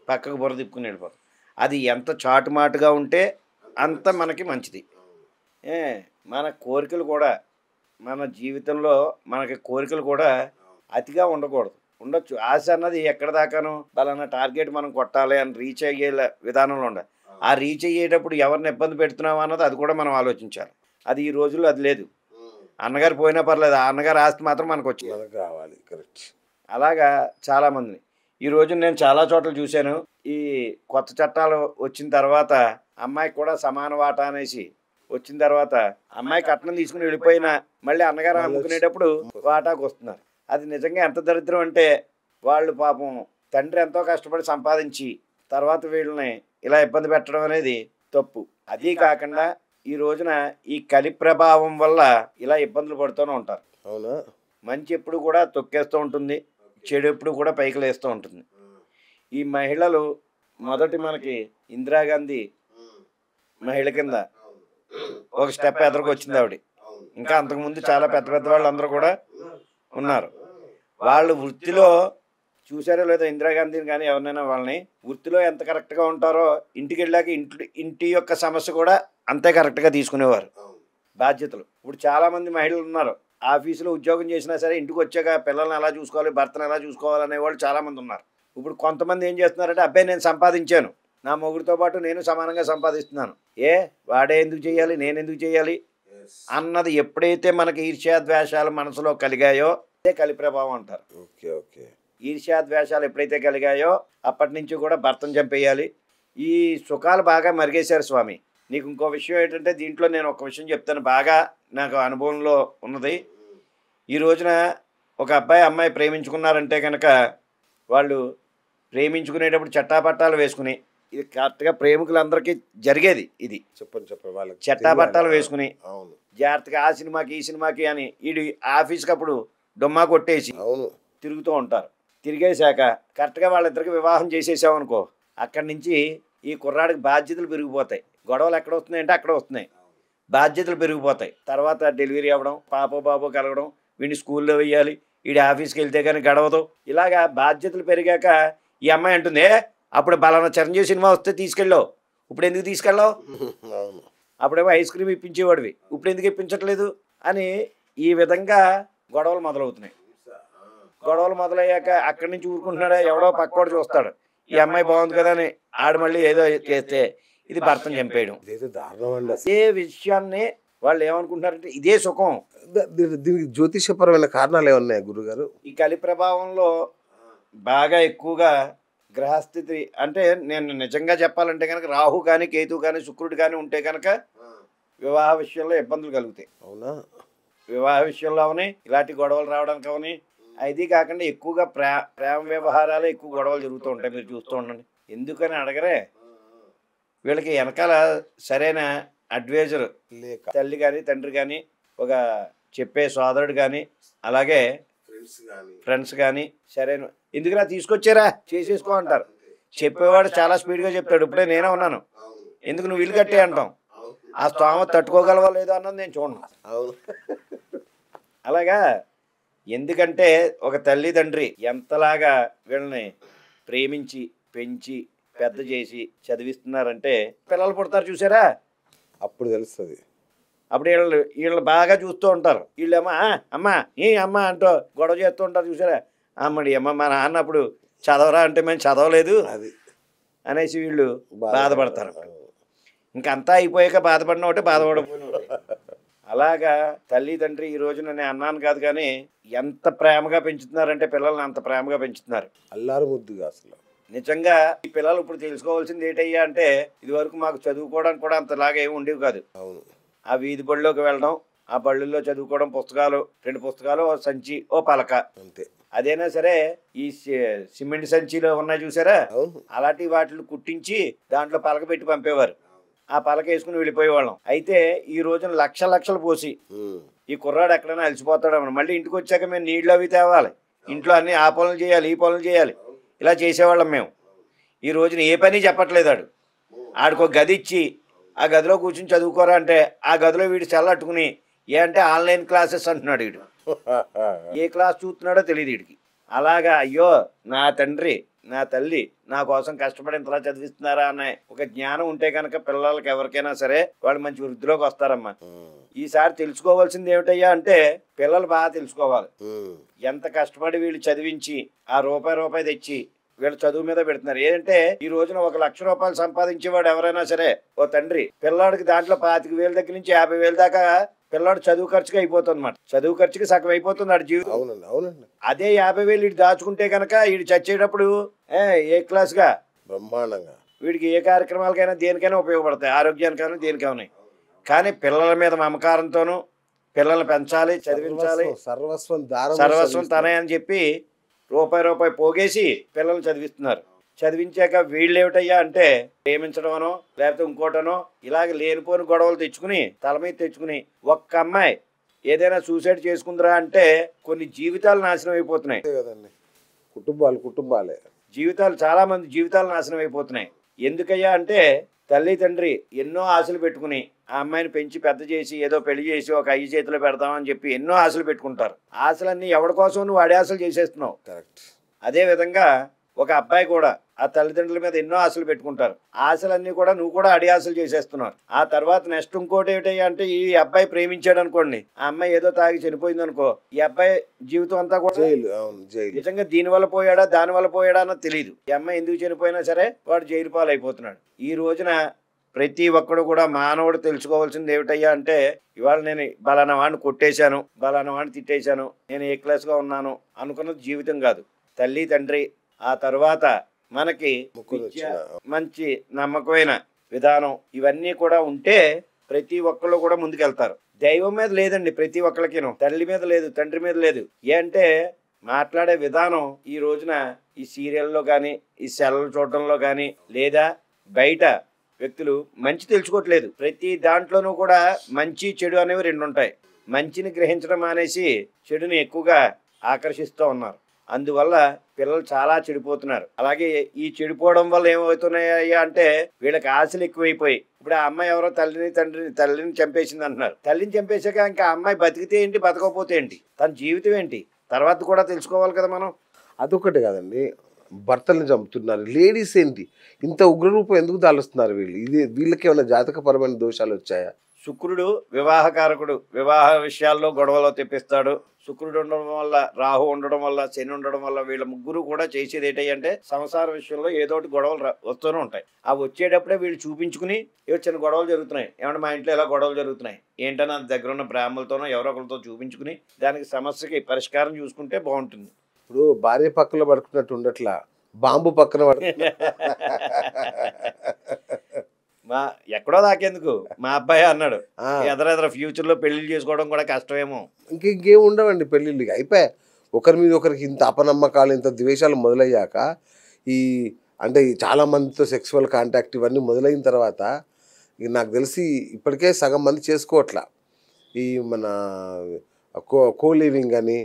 పక్కకు బుర్ర తిప్పుకుని వెళ్ళిపోతాం. అది ఎంత చాటుమాటుగా ఉంటే అంత మనకి మంచిది. మన కోరికలు కూడా, మన జీవితంలో మనకి కోరికలు కూడా అతిగా ఉండకూడదు. ఉండొచ్చు ఆశ అన్నది ఎక్కడ దాకాను పలానా టార్గెట్ మనం కొట్టాలి అని రీచ్ అయ్యే విధానంలో ఉండాలి. ఆ రీచ్ అయ్యేటప్పుడు ఎవరిని ఇబ్బంది పెడుతున్నాం అన్నది అది కూడా మనం ఆలోచించాలి. అది ఈ రోజుల్లో అది లేదు. అన్నగారు పోయినా పర్లేదు, ఆ అన్నగారు ఆస్తి మాత్రం మనకు వచ్చి కావాలి. కరెక్ట్. అలాగా చాలామందిని ఈ రోజు నేను చాలా చోట్ల చూశాను. ఈ కొత్త చట్టాలు వచ్చిన తర్వాత అమ్మాయికి కూడా సమాన వాటా అనేసి వచ్చిన తర్వాత అమ్మాయి కట్నం తీసుకుని వెళ్ళిపోయినా మళ్ళీ అన్నగారు అమ్ముకునేటప్పుడు వాటాకు వస్తున్నారు. అది నిజంగా ఎంత దరిద్రం అంటే వాళ్ళు పాపం తండ్రి ఎంతో కష్టపడి సంపాదించి తర్వాత వీళ్ళని ఇలా ఇబ్బంది పెట్టడం అనేది తప్పు. అదీ కాకుండా ఈ రోజున ఈ కలి ప్రభావం వల్ల ఇలా ఇబ్బందులు పడుతూనే ఉంటారు. అవునా? మంచి ఎప్పుడు కూడా తొక్కేస్తూ ఉంటుంది, చెడు ఎప్పుడు కూడా పైకి లేస్తూ ఉంటుంది. ఈ మహిళలు మొదటి మనకి ఇందిరాగాంధీ మహిళ కింద ఒక స్టెప్ ఎదురుకు వచ్చింది ఆవిడ. ఇంకా అంతకుముందు చాలా పెద్ద పెద్ద వాళ్ళు అందరూ కూడా ఉన్నారు. వాళ్ళు వృత్తిలో చూసారో లేదో ఇందిరాగాంధీని కానీ ఎవరినైనా వాళ్ళని వృత్తిలో ఎంత కరెక్ట్గా ఉంటారో ఇంటికి వెళ్ళాక ఇంటి యొక్క సమస్య కూడా అంతే కరెక్ట్గా తీసుకునేవారు బాధ్యతలు. ఇప్పుడు చాలామంది మహిళలు ఉన్నారు, ఆఫీసులో ఉద్యోగం చేసినా సరే ఇంటికి వచ్చాక పిల్లల్ని ఎలా చూసుకోవాలి, భర్తను ఎలా చూసుకోవాలనే వాళ్ళు చాలామంది ఉన్నారు. ఇప్పుడు కొంతమంది ఏం చేస్తున్నారంటే అబ్బాయి నేను సంపాదించాను, నా మొగుడితో పాటు నేను సమానంగా సంపాదిస్తున్నాను, వాడే ఎందుకు చేయాలి, నేను ఎందుకు చేయాలి అన్నది ఎప్పుడైతే మనకి ఈర్ష్యాద్వేషాలు మనసులో కలిగాయో అదే కలి ప్రభావం అంటారు. Okay okay. ఈర్ష్యాద్వేషాలు ఎప్పుడైతే కలిగాయో అప్పటి నుంచి కూడా భర్తను చంపేయాలి. ఈ సుఖాలు బాగా మరిగేశారు స్వామి. నీకు ఇంకో విషయం ఏంటంటే దీంట్లో నేను ఒక విషయం చెప్తాను, బాగా నాకు అనుభవంలో ఉన్నది. ఈ రోజున ఒక అబ్బాయి అమ్మాయి ప్రేమించుకున్నారంటే కనుక వాళ్ళు ప్రేమించుకునేటప్పుడు చట్టాపట్టాలు వేసుకుని, ఇది కరెక్ట్గా ప్రేమికులందరికీ జరిగేది. ఇది చెప్పండి వాళ్ళకి చట్టాపట్టాలు వేసుకుని అవును జాగ్రత్తగా ఆ సినిమాకి ఈ సినిమాకి అని వీడి ఆఫీస్కి అప్పుడు డొమ్మా కొట్టేసి అవును తిరుగుతూ ఉంటారు. తిరిగేశాక కరెక్ట్గా వాళ్ళిద్దరికి వివాహం చేసేసామనుకో అక్కడి నుంచి ఈ కుర్రాడికి బాధ్యతలు పెరిగిపోతాయి. గొడవలు ఎక్కడ వస్తున్నాయంటే అక్కడ వస్తున్నాయి, బాధ్యతలు పెరిగిపోతాయి. తర్వాత డెలివరీ అవ్వడం, పాపో బాబో కలగడం, వీడిని స్కూల్లో వెయ్యాలి, వీడి ఆఫీస్కి వెళ్తే కానీ గడవదు. ఇలాగా బాధ్యతలు పెరిగాక ఈ అమ్మాయి అంటుంది, అప్పుడు బలానా చిరంజీవి సినిమా వస్తే తీసుకెళ్ళావు, ఇప్పుడు ఎందుకు తీసుకెళ్ళావు, అప్పుడేమో ఐస్ క్రీమ్ ఇప్పించేవాడివి, ఇప్పుడు ఎందుకు ఇప్పించట్లేదు అని ఈ విధంగా గొడవలు మొదలవుతున్నాయి. గొడవలు మొదలయ్యాక అక్కడి నుంచి ఊరుకుంటున్నాడా, ఎవడో పక్కోడు చూస్తాడు, ఈ అమ్మాయి బాగుంది కదా అని ఆడు మళ్ళీ ఏదో చేస్తే ఇది భర్తను చంపేయడం. ఏ విషయాన్ని వాళ్ళు ఏమనుకుంటున్నారంటే ఇదే సుఖం. దీనికి జ్యోతిషపరమైన కారణాలు ఏమన్నాయి గురుగారు? ఈ కలి ప్రభావంలో బాగా ఎక్కువగా గ్రహస్థితి అంటే నేను నిజంగా చెప్పాలంటే కనుక రాహు కానీ కేతు కానీ శుక్రుడు కానీ ఉంటే కనుక వివాహ విషయంలో ఇబ్బందులు కలుగుతాయి. అవునా? వివాహ విషయంలో అవని ఇలాంటి గొడవలు రావడానికి అవని. అది కాకుండా ఎక్కువగా ప్రేమ వ్యవహారాలు ఎక్కువ గొడవలు జరుగుతూ ఉంటాయి. మీరు చూస్తూ ఉండండి. ఎందుకని అడగరే, వీళ్ళకి వెనకాల సరైన అడ్వైజర్ లేక తల్లి కానీ తండ్రి కానీ ఒక చెప్పే సోదరుడు కానీ అలాగే ఫ్రెండ్స్ కానీ సరైన ఎందుకురా తీసుకొచ్చారా చేసేసుకో అంటారు. చెప్పేవాడు చాలా స్పీడ్గా చెప్తాడు, ఇప్పుడే నేనే ఉన్నాను ఎందుకు నువ్వు ఇల్లు కట్టే అంటాం. ఆ స్తోమత తట్టుకోగలవా లేదో అన్నది నేను చూడను. అలాగా ఎందుకంటే ఒక తల్లి తండ్రి ఎంతలాగా వీళ్ళని ప్రేమించి పెంచి పెద్ద చేసి చదివిస్తున్నారంటే పిల్లలు పుడతారు చూసారా, అప్పుడు తెలుస్తుంది. అప్పుడు వీళ్ళు బాగా చూస్తూ ఉంటారు. వీళ్ళేమో అమ్మ ఏ అమ్మ అంటూ గొడవ చేస్తూ ఉంటారు చూసారా, అమ్మడి అమ్మ మా నాన్న అప్పుడు చదవరా అంటే మేము చదవలేదు అది అనేసి వీళ్ళు బాధపడతారు. ఇంకంతా అయిపోయాక బాధపడిన ఒకటి బాధపడకపోయిన ఒకటి. అలాగా తల్లి తండ్రి ఈ రోజున నేను అన్నాను కాదు కానీ ఎంత ప్రేమగా పెంచుతున్నారంటే పిల్లల్ని అంత ప్రేమగా పెంచుతున్నారు. అల్లారు ముద్దుగా అసలు నిజంగా ఈ పిల్లలు ఇప్పుడు తెలుసుకోవాల్సింది ఏంటయ్యా అంటే ఇదివరకు మాకు చదువుకోవడానికి కూడా అంతలాగా ఏమి ఉండేవి కాదు. అవును. ఆ వీధి బడిలోకి వెళ్ళడం, ఆ బళ్ళల్లో చదువుకోవడం, పుస్తకాలు 2 పుస్తకాలు, ఓ సంచి, ఓ పలక, అంతే. అదైనా సరే ఈ సిమెంట్ సంచిలో ఉన్నాయి చూసారా, అవును. అలాంటి వాటిని కుట్టించి దాంట్లో పలక పెట్టి పంపేవారు. ఆ పలక వేసుకుని వెళ్ళిపోయేవాళ్ళం. అయితే ఈ రోజున లక్షలు పోసి ఉమ్. ఈ కుర్రాడు ఎక్కడైనా అలసిపోతాడమని మళ్ళీ ఇంటికి వచ్చాక మేము నీళ్ళు అవి తేవాలి, ఇంట్లో అన్ని ఆ పనులు చేయాలి, ఈ పనులు చేయాలి, ఇలా చేసేవాళ్ళం మేము. ఈ రోజున ఏ పని చెప్పట్లేదు ఆడు. ఆడికి ఒక గది ఇచ్చి ఆ గదిలో కూర్చుని చదువుకోరా అంటే ఆ గదిలో వీడు చల్లట్టుకుని ఏ అంటే ఆన్లైన్ క్లాసెస్ అంటున్నాడు వీడు. ఏ క్లాస్ చూస్తున్నాడో తెలియదు వీడికి. అలాగా అయ్యో నా తండ్రి నా తల్లి నా కోసం కష్టపడి ఇంతలా చదివిస్తున్నారా అనే ఒక జ్ఞానం ఉంటే కనుక పిల్లలకి ఎవరికైనా సరే వాళ్ళు మంచి వృద్ధిలోకి వస్తారమ్మా. ఈసారి తెలుసుకోవాల్సింది ఏమిటయ్యా అంటే పిల్లలు బాగా తెలుసుకోవాలి. ఎంత కష్టపడి వీళ్ళు చదివించి ఆ రూపాయి తెచ్చి వీళ్ళు చదువు మీద పెడుతున్నారు. ఏంటంటే ఈ రోజున 1 లక్ష రూపాయలు సంపాదించేవాడు ఎవరైనా సరే ఓ తండ్రి పిల్లాడికి దాంట్లో 25,000 దగ్గర నుంచి 50,000 దాకా పిల్లాడు చదువు ఖర్చుకి అయిపోతుంది అన్నమాట. చదువు ఖర్చుకి సగం అయిపోతుంది ఆడి జీవితం. అవునండి, అవునండి. అదే 50,000 వీడు దాచుకుంటే కనుక వీడు చచ్చేటప్పుడు ఏ క్లాస్గా బ్రహ్మాండంగా వీడికి ఏ కార్యక్రమాలకైనా దేనికైనా ఉపయోగపడతాయి, ఆరోగ్యానికైనా దేనికైనా. కానీ పిల్లల మీద మమకారంతోనూ పిల్లల్ని పెంచాలి, చదివించాలి, సర్వస్వం తనే అని చెప్పి రూపాయి పోగేసి పిల్లల్ని చదివిస్తున్నారు. చదివించాక వీళ్ళు ఏమిటయ్యా అంటే ప్రేమించడమనో లేకపోతే ఇంకోటనో ఇలాగ లేనిపోని గొడవలు తెచ్చుకుని తల మీద తెచ్చుకుని ఒక్క అమ్మాయి ఏదైనా సూసైడ్ చేసుకుందిరా అంటే కొన్ని జీవితాలు నాశనం అయిపోతున్నాయి. కదండి, కుటుంబాలే జీవితాలు చాలా మంది జీవితాలు నాశనం అయిపోతున్నాయి. ఎందుకయ్యా అంటే తల్లి తండ్రి ఎన్నో ఆశలు పెట్టుకుని ఆ అమ్మాయిని పెంచి పెద్ద చేసి ఏదో పెళ్లి చేసి ఒక అయ్యి చేతిలో పెడతామని చెప్పి ఎన్నో ఆశలు పెట్టుకుంటారు. ఆశలన్నీ ఎవరి కోసం నువ్వు వాడి ఆశలు చేసేస్తున్నావు. కరెక్ట్. అదే విధంగా ఒక అబ్బాయి కూడా ఆ తల్లిదండ్రుల మీద ఎన్నో ఆశలు పెట్టుకుంటారు. ఆశలన్నీ కూడా నువ్వు కూడా అడి ఆశలు చేసేస్తున్నారు. ఆ తర్వాత నెక్స్ట్ ఇంకోటి ఏమిటయ్యా అంటే ఈ అబ్బాయి ప్రేమించాడు అనుకోండి, ఆ అమ్మాయి ఏదో తాగి చనిపోయింది అనుకో, ఈ అబ్బాయి జీవితం అంతా కూడా నిజంగా దీనివల్ల పోయాడా దాని వల్ల పోయాడా అన్నది తెలియదు. ఈ అమ్మాయి ఎందుకు చనిపోయినా సరే వాడు జైలు పాలు అయిపోతున్నాడు. ఈ రోజున ప్రతి ఒక్కడు కూడా మానవుడు తెలుసుకోవాల్సింది ఏమిటయ్యా అంటే ఇవాళ నేను బలానా వాడిని కొట్టేశాను, బలానా వాడిని తిట్టేశాను, నేను ఏ క్లాస్గా ఉన్నాను అనుకున్నది జీవితం కాదు. తల్లి తండ్రి ఆ తర్వాత మనకి మంచి నమ్మకమైన విధానం ఇవన్నీ కూడా ఉంటే ప్రతి ఒక్కళ్ళు కూడా ముందుకెళ్తారు. దైవం మీద లేదండి ప్రతి ఒక్కళ్ళకిను, తల్లి మీద లేదు, తండ్రి మీద లేదు. ఏ అంటే మాట్లాడే విధానం ఈ రోజున ఈ సీరియల్లో కానీ ఈ సెల్లు చూడటంలో కానీ లేదా బయట వ్యక్తులు మంచి తెలుసుకోవట్లేదు. ప్రతి దాంట్లోనూ కూడా మంచి చెడు అనేవి 2 ఉంటాయి. మంచిని గ్రహించడం మానేసి చెడుని ఎక్కువగా ఆకర్షిస్తూ ఉన్నారు. అందువల్ల పిల్లలు చాలా చెడిపోతున్నారు. అలాగే ఈ చెడిపోవడం వల్ల ఏమవుతున్నాయ్యా అంటే వీళ్ళకి ఆశలు ఎక్కువైపోయి ఇప్పుడు ఆ అమ్మాయి ఎవరో తల్లిని చంపేసింది అంటున్నారు. తల్లిని చంపేశాక ఇంకా అమ్మాయి బతికితే ఏంటి బతకపోతే ఏంటి, తన జీవితం ఏంటి తర్వాత కూడా తెలుసుకోవాలి కదా మనం. అదొకటి కదండి, భర్తల్ని చంపుతున్నారు. లేడీస్ ఏంటి ఇంత ఉగ్రరూపం ఎందుకు దాలుస్తున్నారు వీళ్ళు? వీళ్ళకి ఏమైనా జాతకపరమైన దోషాలు వచ్చాయా? శుక్రుడు వివాహకారకుడు, వివాహ విషయాల్లో గొడవలో తెప్పిస్తాడు. శుక్రుడు ఉండడం వల్ల, రాహు ఉండడం వల్ల, శని ఉండడం వల్ల వీళ్ళ ముగ్గురు కూడా చేసేది ఏంటంటే సంసార విషయంలో ఏదోటి గొడవలు వస్తూనే ఉంటాయి. ఆ వచ్చేటప్పుడే వీళ్ళు చూపించుకుని ఏవో చిన్న గొడవలు జరుగుతున్నాయి, ఏమన్నా మా ఇంట్లో ఎలా గొడవలు జరుగుతున్నాయి ఏంటన్నా దగ్గర ఉన్న బ్రాహ్మణులతోనో ఎవరో ఒకరితో చూపించుకుని దానికి సమస్యకి పరిష్కారం చూసుకుంటే బాగుంటుంది. ఇప్పుడు భార్య పక్కన పడుకున్నట్టు ఉండట్లా, బాంబు పక్కన మా ఎక్కడో దాకేందుకు మా అబ్బాయి అన్నాడు ఎదరెదర ఫ్యూచర్లో పెళ్లి చేసుకోవడం కూడా కష్టమేమో. ఇంకేం ఉండవండి పెళ్ళిళ్ళు, అయిపోయాయి. ఒకరి మీద ఒకరికి ఇంత అపనమ్మకాలు ఇంత ద్వేషాలు మొదలయ్యాక అంటే చాలా మందితో సెక్సువల్ కాంటాక్ట్ ఇవన్నీ మొదలైన తర్వాత నాకు తెలిసి ఇప్పటికే సగం మంది చేసుకోవట్లా. ఈ మన కో లివింగ్ అని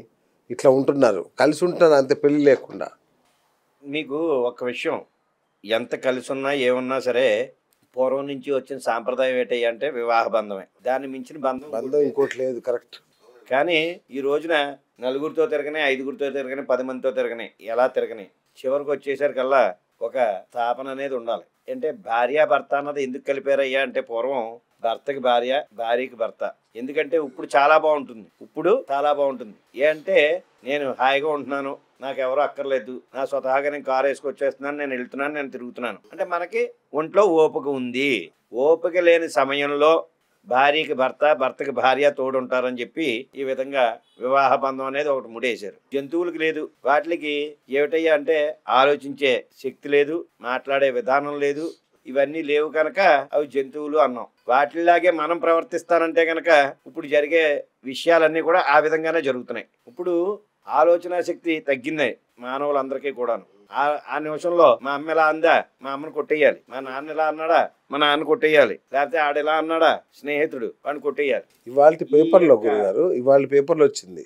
ఇట్లా ఉంటున్నారు, కలిసి ఉంటున్నారు అంతే పెళ్ళి లేకుండా. మీకు ఒక విషయం, ఎంత కలిసి ఉన్నా ఏమున్నా సరే పూర్వం నుంచి వచ్చిన సాంప్రదాయం ఏంటయ్యా అంటే వివాహ బంధమే. దాన్ని మించిన బంధం ఇంకోటి లేదు. కరెక్ట్. కానీ ఈ రోజున నలుగురితో తిరగని, 5గురితో తిరగని, 10 మందితో తిరగని, ఎలా తిరగని చివరికి వచ్చేసరికల్లా ఒక స్థాపన అనేది ఉండాలి. అంటే భార్యాభర్త అన్నది ఎందుకు కలిపారయ్యా అంటే పూర్వం భర్తకి భార్య, భార్యకి భర్త. ఎందుకంటే ఇప్పుడు చాలా బాగుంటుంది. ఏ అంటే నేను హాయిగా ఉంటున్నాను, నాకు ఎవరో అక్కర్లేదు, నా స్వతహాగా నేను కారు వేసుకొచ్చేస్తున్నాను, నేను వెళ్తున్నాను, నేను తిరుగుతున్నాను అంటే మనకి ఒంట్లో ఓపిక ఉంది. ఓపిక లేని సమయంలో భార్యకి భర్త, భర్తకి భార్య తోడుంటారని చెప్పి ఈ విధంగా వివాహ బంధం అనేది ఒకటి ముడేశారు. జంతువులకి లేదు, వాటికి ఏమిటయ్యా అంటే ఆలోచించే శక్తి లేదు, మాట్లాడే విధానం లేదు, ఇవన్నీ లేవు కనుక అవి జంతువులు అన్నాం. వాటిలాగే మనం ప్రవర్తిస్తానంటే కనుక ఇప్పుడు జరిగే విషయాలన్నీ కూడా ఆ విధంగానే జరుగుతున్నాయి. ఇప్పుడు ఆలోచన శక్తి తగ్గింది మానవులందరికీ కూడాను. ఆ నిమిషంలో మా అమ్మ ఇలా అందా, మా అమ్మని కొట్టేయాలి. మా నాన్న ఇలా అన్నాడా, మా నాన్న కొట్టేయాలి. లేకపోతే ఆడిలా అన్నాడా, స్నేహితుడు వాడిని కొట్టేయాలి. ఇవాళ పేపర్లో గురుగారు, ఇవాళ పేపర్లో వచ్చింది,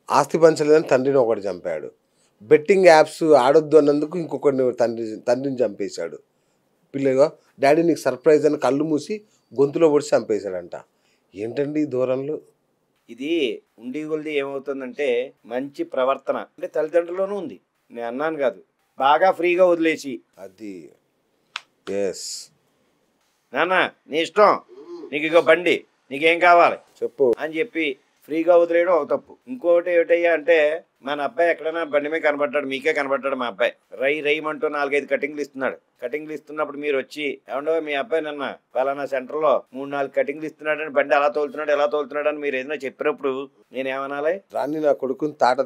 ఆస్తి పంచలేదని తండ్రిని ఒకటి చంపాడు, బెట్టింగ్ యాప్స్ ఆడొద్దు అన్నందుకు ఇంకొకరిని తండ్రిని చంపేశాడు, పిల్లగా డాడీ నీకు సర్ప్రైజ్ అని కళ్ళు మూసి గొంతులో పొడిచి చంపేశాడంట. ఏంటండి ఈ ధోరణులు? ఇది ఉండి కొలిది ఏమవుతుందంటే మంచి ప్రవర్తన అంటే తల్లిదండ్రుల్లోనూ ఉంది, నేను అన్నాను కాదు. బాగా ఫ్రీగా వదిలేసి అది ఎస్ నాన్న నీ ఇష్టం, నీకు ఇగో బండి, నీకేం కావాలి చెప్పు అని చెప్పి ఫ్రీగా వదిలేయడం ఒక తప్పు. ఇంకోటి ఏమిటయ్యా అంటే మన అబ్బాయి ఎక్కడైనా బండి మీద కనబడ్డాడు, మీకే కనబడ్డాడు, మా అబ్బాయి రైమంటూ 4-5 కటింగ్లు ఇస్తున్నాడు. కటింగ్లు ఇస్తున్నప్పుడు మీరు వచ్చి ఏమండో మీ అబ్బాయి నన్న పలానా సెంటర్లో 3-4 కటింగ్లు ఇస్తున్నాడని, బండి అలా తోలుతున్నాడు ఎలా తోలుతున్నాడు అని మీరు ఏదైనా చెప్పినప్పుడు నేనేమనాలి? రాని నా కొడుకుని తాట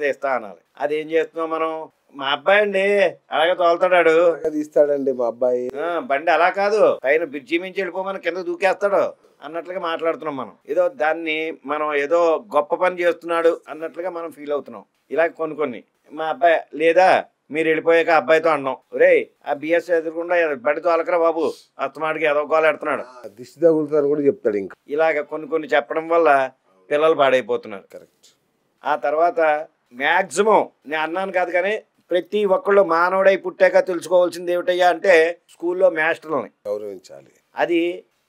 తీస్తా అనాలి. అదేం చేస్తున్నాం మనం? మా అబ్బాయి అండి అలాగే తోలుతాడాడు, తీస్తాడండి మా అబ్బాయి, బండి అలా కాదు పైన బ్రిడ్జి మించి వెళ్ళిపోమని కింద దూకేస్తాడు అన్నట్లుగా మాట్లాడుతున్నాం మనం. ఏదో దాన్ని మనం ఏదో గొప్ప పని చేస్తున్నాడు అన్నట్లుగా మనం ఫీల్ అవుతున్నాం. ఇలా కొన్ని మా అబ్బాయి లేదా మీరు వెళ్ళిపోయాక అబ్బాయితో అన్నాం, ఒరే ఆ బిఎస్ ఎదురుకుండా బండి తోలకరా బాబు, అత్తమాడికి ఏదో గోలు ఎడుతున్నాడు, దిష్టి తగులుతాను కూడా చెప్తాడు. ఇంకా ఇలాగ కొన్ని చెప్పడం వల్ల పిల్లలు పాడైపోతున్నారు. కరెక్ట్. ఆ తర్వాత మ్యాక్సిమం నేను అన్నాను కాదు కానీ ప్రతి ఒక్కళ్ళు మానవుడై పుట్టాక తెలుసుకోవాల్సింది ఏమిటయ్యా అంటే స్కూల్లో మాస్టర్లని గౌరవించాలి. అది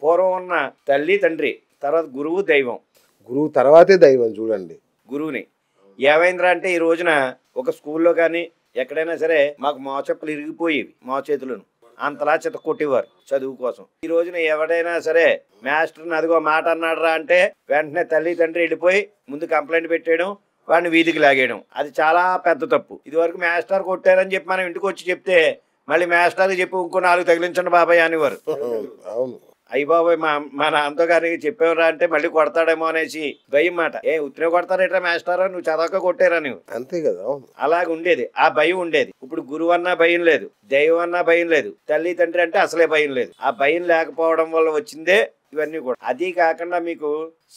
పూర్వం ఉన్న తల్లి తండ్రి, తర్వాత గురువు దైవం. గురువు తర్వాతే దైవం. చూడండి గురువుని ఏమైందిరా అంటే ఈ రోజున ఒక స్కూల్లో కానీ ఎక్కడైనా సరే మాకు మోచెప్పులు ఇరిగిపోయేవి, చేతులను అంతలా చెత్త కొట్టేవారు చదువు కోసం. ఈ రోజున ఎవడైనా సరే మాస్టర్ని అదిగో మాట అన్నాడురా అంటే వెంటనే తల్లి తండ్రి వెళ్ళిపోయి ముందు కంప్లైంట్ పెట్టేయడం, వాడిని వీధికి లాగేయడం. అది చాలా పెద్ద తప్పు. ఇదివరకు మాస్టర్ కొట్టారని చెప్పి మనం ఇంటికి వచ్చి చెప్తే మళ్ళీ మాస్టర్కి చెప్పి ఇంకో 4 తగిలించండి బాబాయ్ అనేవారు. అవును. అయ్యి బాబాయ్ మా నాన్నతో గారికి చెప్పేవరా అంటే మళ్ళీ కొడతాడేమో అనేసి భయం మాట. ఉత్తరే కొడతారేట్రా మాస్టారా, నువ్వు చదవక కొట్టేరా నువ్వు, అంతే కదా. అలాగే ఉండేది. ఆ భయం ఉండేది. ఇప్పుడు గురువు అన్నా భయం లేదు, దైవం అన్నా భయం లేదు, తల్లి తండ్రి అంటే అసలే భయం లేదు. ఆ భయం లేకపోవడం వల్ల వచ్చిందే ఇవన్నీ కూడా. అది కాకుండా మీకు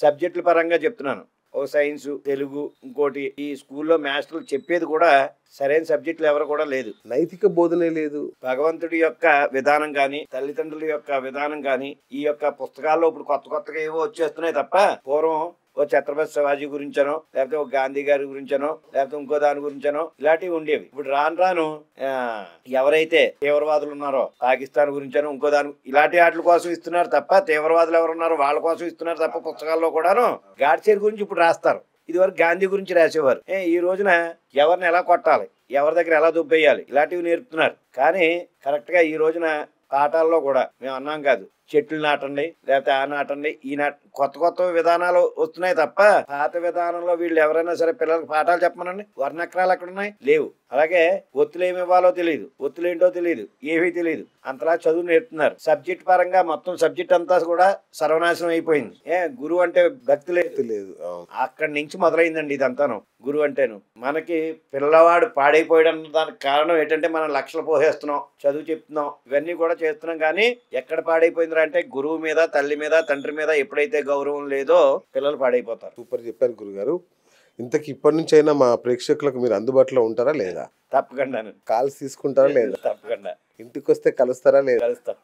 సబ్జెక్టుల పరంగా చెప్తున్నాను. ఓ సైన్స్, తెలుగు, ఇంకోటి ఈ స్కూల్లో మాస్టర్లు చెప్పేది కూడా సరైన సబ్జెక్టులు ఎవరు కూడా లేదు, నైతిక బోధనే లేదు. భగవంతుడి యొక్క విధానం కానీ తల్లిదండ్రుల యొక్క విధానం కానీ ఈ యొక్క పుస్తకాల్లో ఇప్పుడు కొత్తగా ఏవో వచ్చేస్తున్నాయి తప్ప పూర్వం ఓ ఛత్రపతి శివాజీ గురించనో లేకపోతే ఒక గాంధీ గారి గురించనో లేకపోతే ఇంకో దాని గురించనో ఇలాంటివి ఉండేవి. ఇప్పుడు రాను ఎవరైతే తీవ్రవాదులు ఉన్నారో పాకిస్తాన్ గురించనో ఇంకో దాని ఇలాంటి వాటి కోసం ఇస్తున్నారు తప్ప, తీవ్రవాదులు ఎవరున్నారో వాళ్ళ కోసం ఇస్తున్నారు తప్ప పుస్తకాల్లో కూడాను గాడ్సేర్ గురించి ఇప్పుడు రాస్తారు. ఇదివరకు గాంధీ గురించి రాసేవారు. ఈ రోజున ఎవరిని ఎలా కొట్టాలి, ఎవరి దగ్గర ఎలా దుబ్బేయాలి ఇలాంటివి నేర్పుతున్నారు. కానీ కరెక్ట్ గా ఈ రోజున పాఠాల్లో కూడా మేము అన్నాం కాదు, చెట్లు నాటండి లేకపోతే ఆ నాటండి ఈ కొత్త విధానాలు వస్తున్నాయి తప్ప పాత విధానంలో వీళ్ళు ఎవరైనా సరే పిల్లలకు పాఠాలు చెప్పమనండి, వర్ణక్రాలు ఎక్కడ ఉన్నాయి, లేవు. అలాగే ఒత్తులు ఏమి ఇవ్వాలో తెలియదు, ఒత్తులు ఏంటో తెలియదు, ఏమీ తెలియదు, అంతలా చదువు నేర్పుతున్నారు. సబ్జెక్ట్ పరంగా మొత్తం సబ్జెక్ట్ అంతా కూడా సర్వనాశనం అయిపోయింది. గురువు అంటే భక్తి లేదు. అక్కడి నుంచి మొదలైందండి ఇదంతాను. గురువు అంటేను మనకి పిల్లవాడు పాడైపోయడం దానికి కారణం ఏంటంటే మనం లక్షలు పోసేస్తున్నాం, చదువు చెప్తున్నాం, ఇవన్నీ కూడా చేస్తున్నాం. కానీ ఎక్కడ పాడైపోయిందిరా అంటే గురువు మీద, తల్లి మీద, తండ్రి మీద ఎప్పుడైతే గౌరవం లేదో పిల్లలు పాడైపోతారు. సూపర్ చెప్పారు గురుగారు. ఇంతకి ఇప్పటి నుంచి అయినా మా ప్రేక్షకులకు మీరు అందుబాటులో ఉంటారా లేదా? తప్పకుండా. కాల్స్ తీసుకుంటారా లేదా? తప్పకుండా. ఇంటికి వస్తే కలుస్తారా లేదా? కలుస్తాం.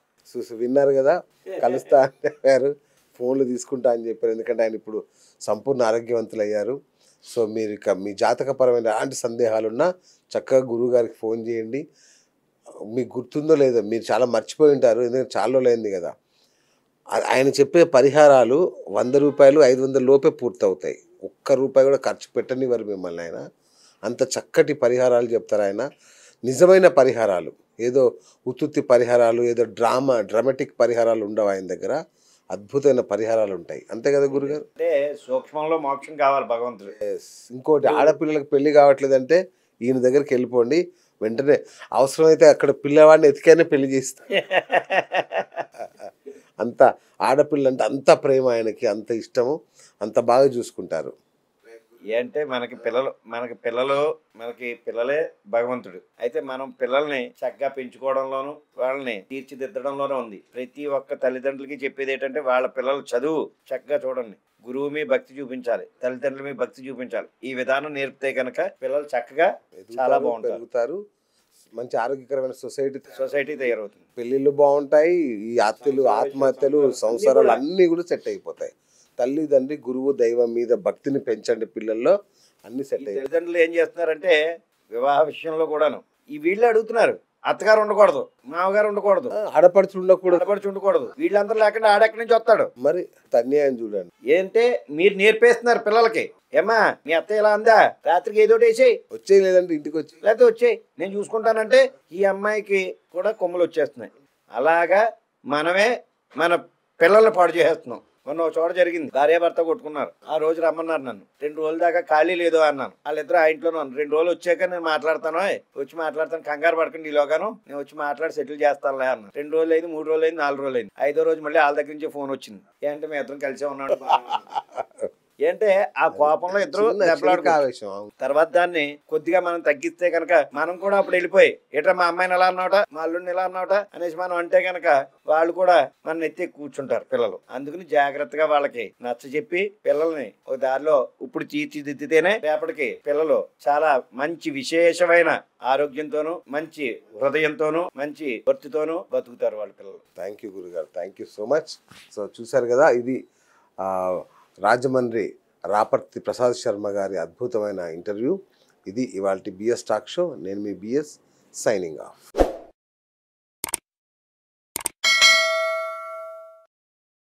విన్నారు కదా, కలుస్తా అని చెప్పారు, ఫోన్లు తీసుకుంటా అని చెప్పారు. ఎందుకంటే ఆయన ఇప్పుడు సంపూర్ణ ఆరోగ్యవంతులు అయ్యారు. సో మీరు ఇక మీ జాతకపరమైన ఎలాంటి సందేహాలున్నా చక్కగా గురువు గారికి ఫోన్ చేయండి. మీకు గుర్తుందో లేదో, మీరు చాలా మర్చిపోయి ఉంటారు, ఎందుకంటే చాలా రోజులైంది కదా. ఆయన చెప్పే పరిహారాలు 100 రూపాయలు 500 లోపే పూర్తవుతాయి. ₹1 కూడా ఖర్చు పెట్టనివ్వరు మిమ్మల్ని. ఆయన అంత చక్కటి పరిహారాలు చెప్తారు. ఆయన నిజమైన పరిహారాలు, ఏదో ఉత్తుత్తి పరిహారాలు, ఏదో డ్రామాటిక్ పరిహారాలు ఉండవు ఆయన దగ్గర. అద్భుతమైన పరిహారాలు ఉంటాయి. అంతే కదా గురుగారు? అంటే సూక్ష్మంలో మోక్షం కావాలి భగవంతుడు. ఇంకోటి, ఆడపిల్లలకు పెళ్లి కావట్లేదంటే ఈయన దగ్గరికి వెళ్ళిపోండి, వెంటనే అవసరమైతే అక్కడ పిల్లవాడిని ఎతికైనా పెళ్లి చేస్తా. అంత ఆడపిల్ల అంటే అంత ప్రేమ ఆయనకి, అంత ఇష్టము, అంత బాగా చూసుకుంటారు. అంటే మనకి పిల్లలే భగవంతుడు. అయితే మనం పిల్లల్ని చక్కగా పెంచుకోవడంలోనూ వాళ్ళని తీర్చిదిద్దడంలోనే ఉంది. ప్రతి ఒక్క తల్లిదండ్రులకి చెప్పేది ఏంటంటే వాళ్ళ పిల్లలు చదువు చక్కగా చూడండి, గురువు మీ భక్తి చూపించాలి, తల్లిదండ్రులు మీ భక్తి చూపించాలి. ఈ విధానం నేర్పితే కనుక పిల్లలు చక్కగా చాలా బాగుంటారు, పెరుగుతారు, మంచి ఆరోగ్యకరమైన సొసైటీ తయారవుతుంది. పెళ్ళిళ్ళు బాగుంటాయి, ఈ హత్యలు ఆత్మహత్యలు సంసారాలు అన్నీ కూడా సెట్ అయిపోతాయి. తల్లిదండ్రి గురువు దైవం మీద భక్తిని పెంచండి పిల్లల్లో, అన్ని సెట్ అయిపోతాయి. తల్లిదండ్రులు ఏం చేస్తున్నారంటే వివాహ విషయంలో కూడాను ఈ వీళ్ళు అడుగుతున్నారు, అత్తగారు ఉండకూడదు, మామగారు ఉండకూడదు, ఆడపడుచు ఉండకూడదు. వీళ్ళందరూ లేకుండా ఆడెక్కడి నుంచి వస్తాడు? మరి అన్యాయం చూడండి. ఏంటే మీరు నేర్పేస్తున్నారు పిల్లలకి, ఏమా మీ అత్త ఇలా అందా, రాత్రికి ఏదో వేసేయి, వచ్చేయి, లేదంటే ఇంటికి వచ్చి, లేకపోతే వచ్చేయి నేను చూసుకుంటానంటే ఈ అమ్మాయికి కూడా కొమ్ములు వచ్చేస్తున్నాయి. అలాగా మనమే మన పిల్లల్ని పాడు చేసేస్తున్నాం. మొన్న ఒక చోట జరిగింది, భార్యాభర్త కొట్టుకున్నారు. ఆ రోజు రమ్మన్నారు నన్ను. 2 రోజుల దాకా ఖాళీ లేదు అన్నాను. వాళ్ళిద్దరు ఆ ఇంట్లోనే ఉన్నారు. 2 రోజులు వచ్చాక నేను మాట్లాడతాను, కంగారు పడకండి, ఈలోగాను నేను వచ్చి మాట్లాడి సెటిల్ చేస్తానులే అన్నాను. 2 రోజులు అయింది, 3 రోజులు అయింది, 4 రోజులు అయింది. 5వ రోజు మళ్ళీ వాళ్ళ దగ్గర నుంచి ఫోన్ వచ్చింది, ఏంటంటే మీ ఇద్దరం కలిసే ఉన్నాడు. ఏంటే ఆ కోపంలో ఇద్దరు దెబ్బలాడుకోవచ్చు. తర్వాత దాన్ని కొద్దిగా మనం తగ్గిస్తే కనుక మనం కూడా అప్పుడు వెళ్ళిపోయి ఏట్రా మా అమ్మాయిని ఎలా అన్నావట, మా అల్లుడిని ఎలా అన్నావట అనేసి మనం అంటే కనుక వాళ్ళు కూడా మన ఎత్తి కూర్చుంటారు పిల్లలు. అందుకని జాగ్రత్తగా వాళ్ళకి నచ్చ చెప్పి పిల్లల్ని ఒక దారిలో ఇప్పుడు తీర్చిదిద్దితేనే రేపటికి పిల్లలు చాలా మంచి విశేషమైన ఆరోగ్యంతోనూ మంచి హృదయంతోనూ మంచి భక్తితోనూ బతుకుతారు వాళ్ళ పిల్లలు. థ్యాంక్ యూ గురుగారు, thank you so much. So చూసారు కదా, ఇది రాజమండ్రి రాపర్తి ప్రసాద్ శర్మ గారి అద్భుతమైన ఇంటర్వ్యూ. ఇది ఇవాల్టి బిఎస్ టాక్ షో. నేను మీ బిఎస్, సైనింగ్ ఆఫ్.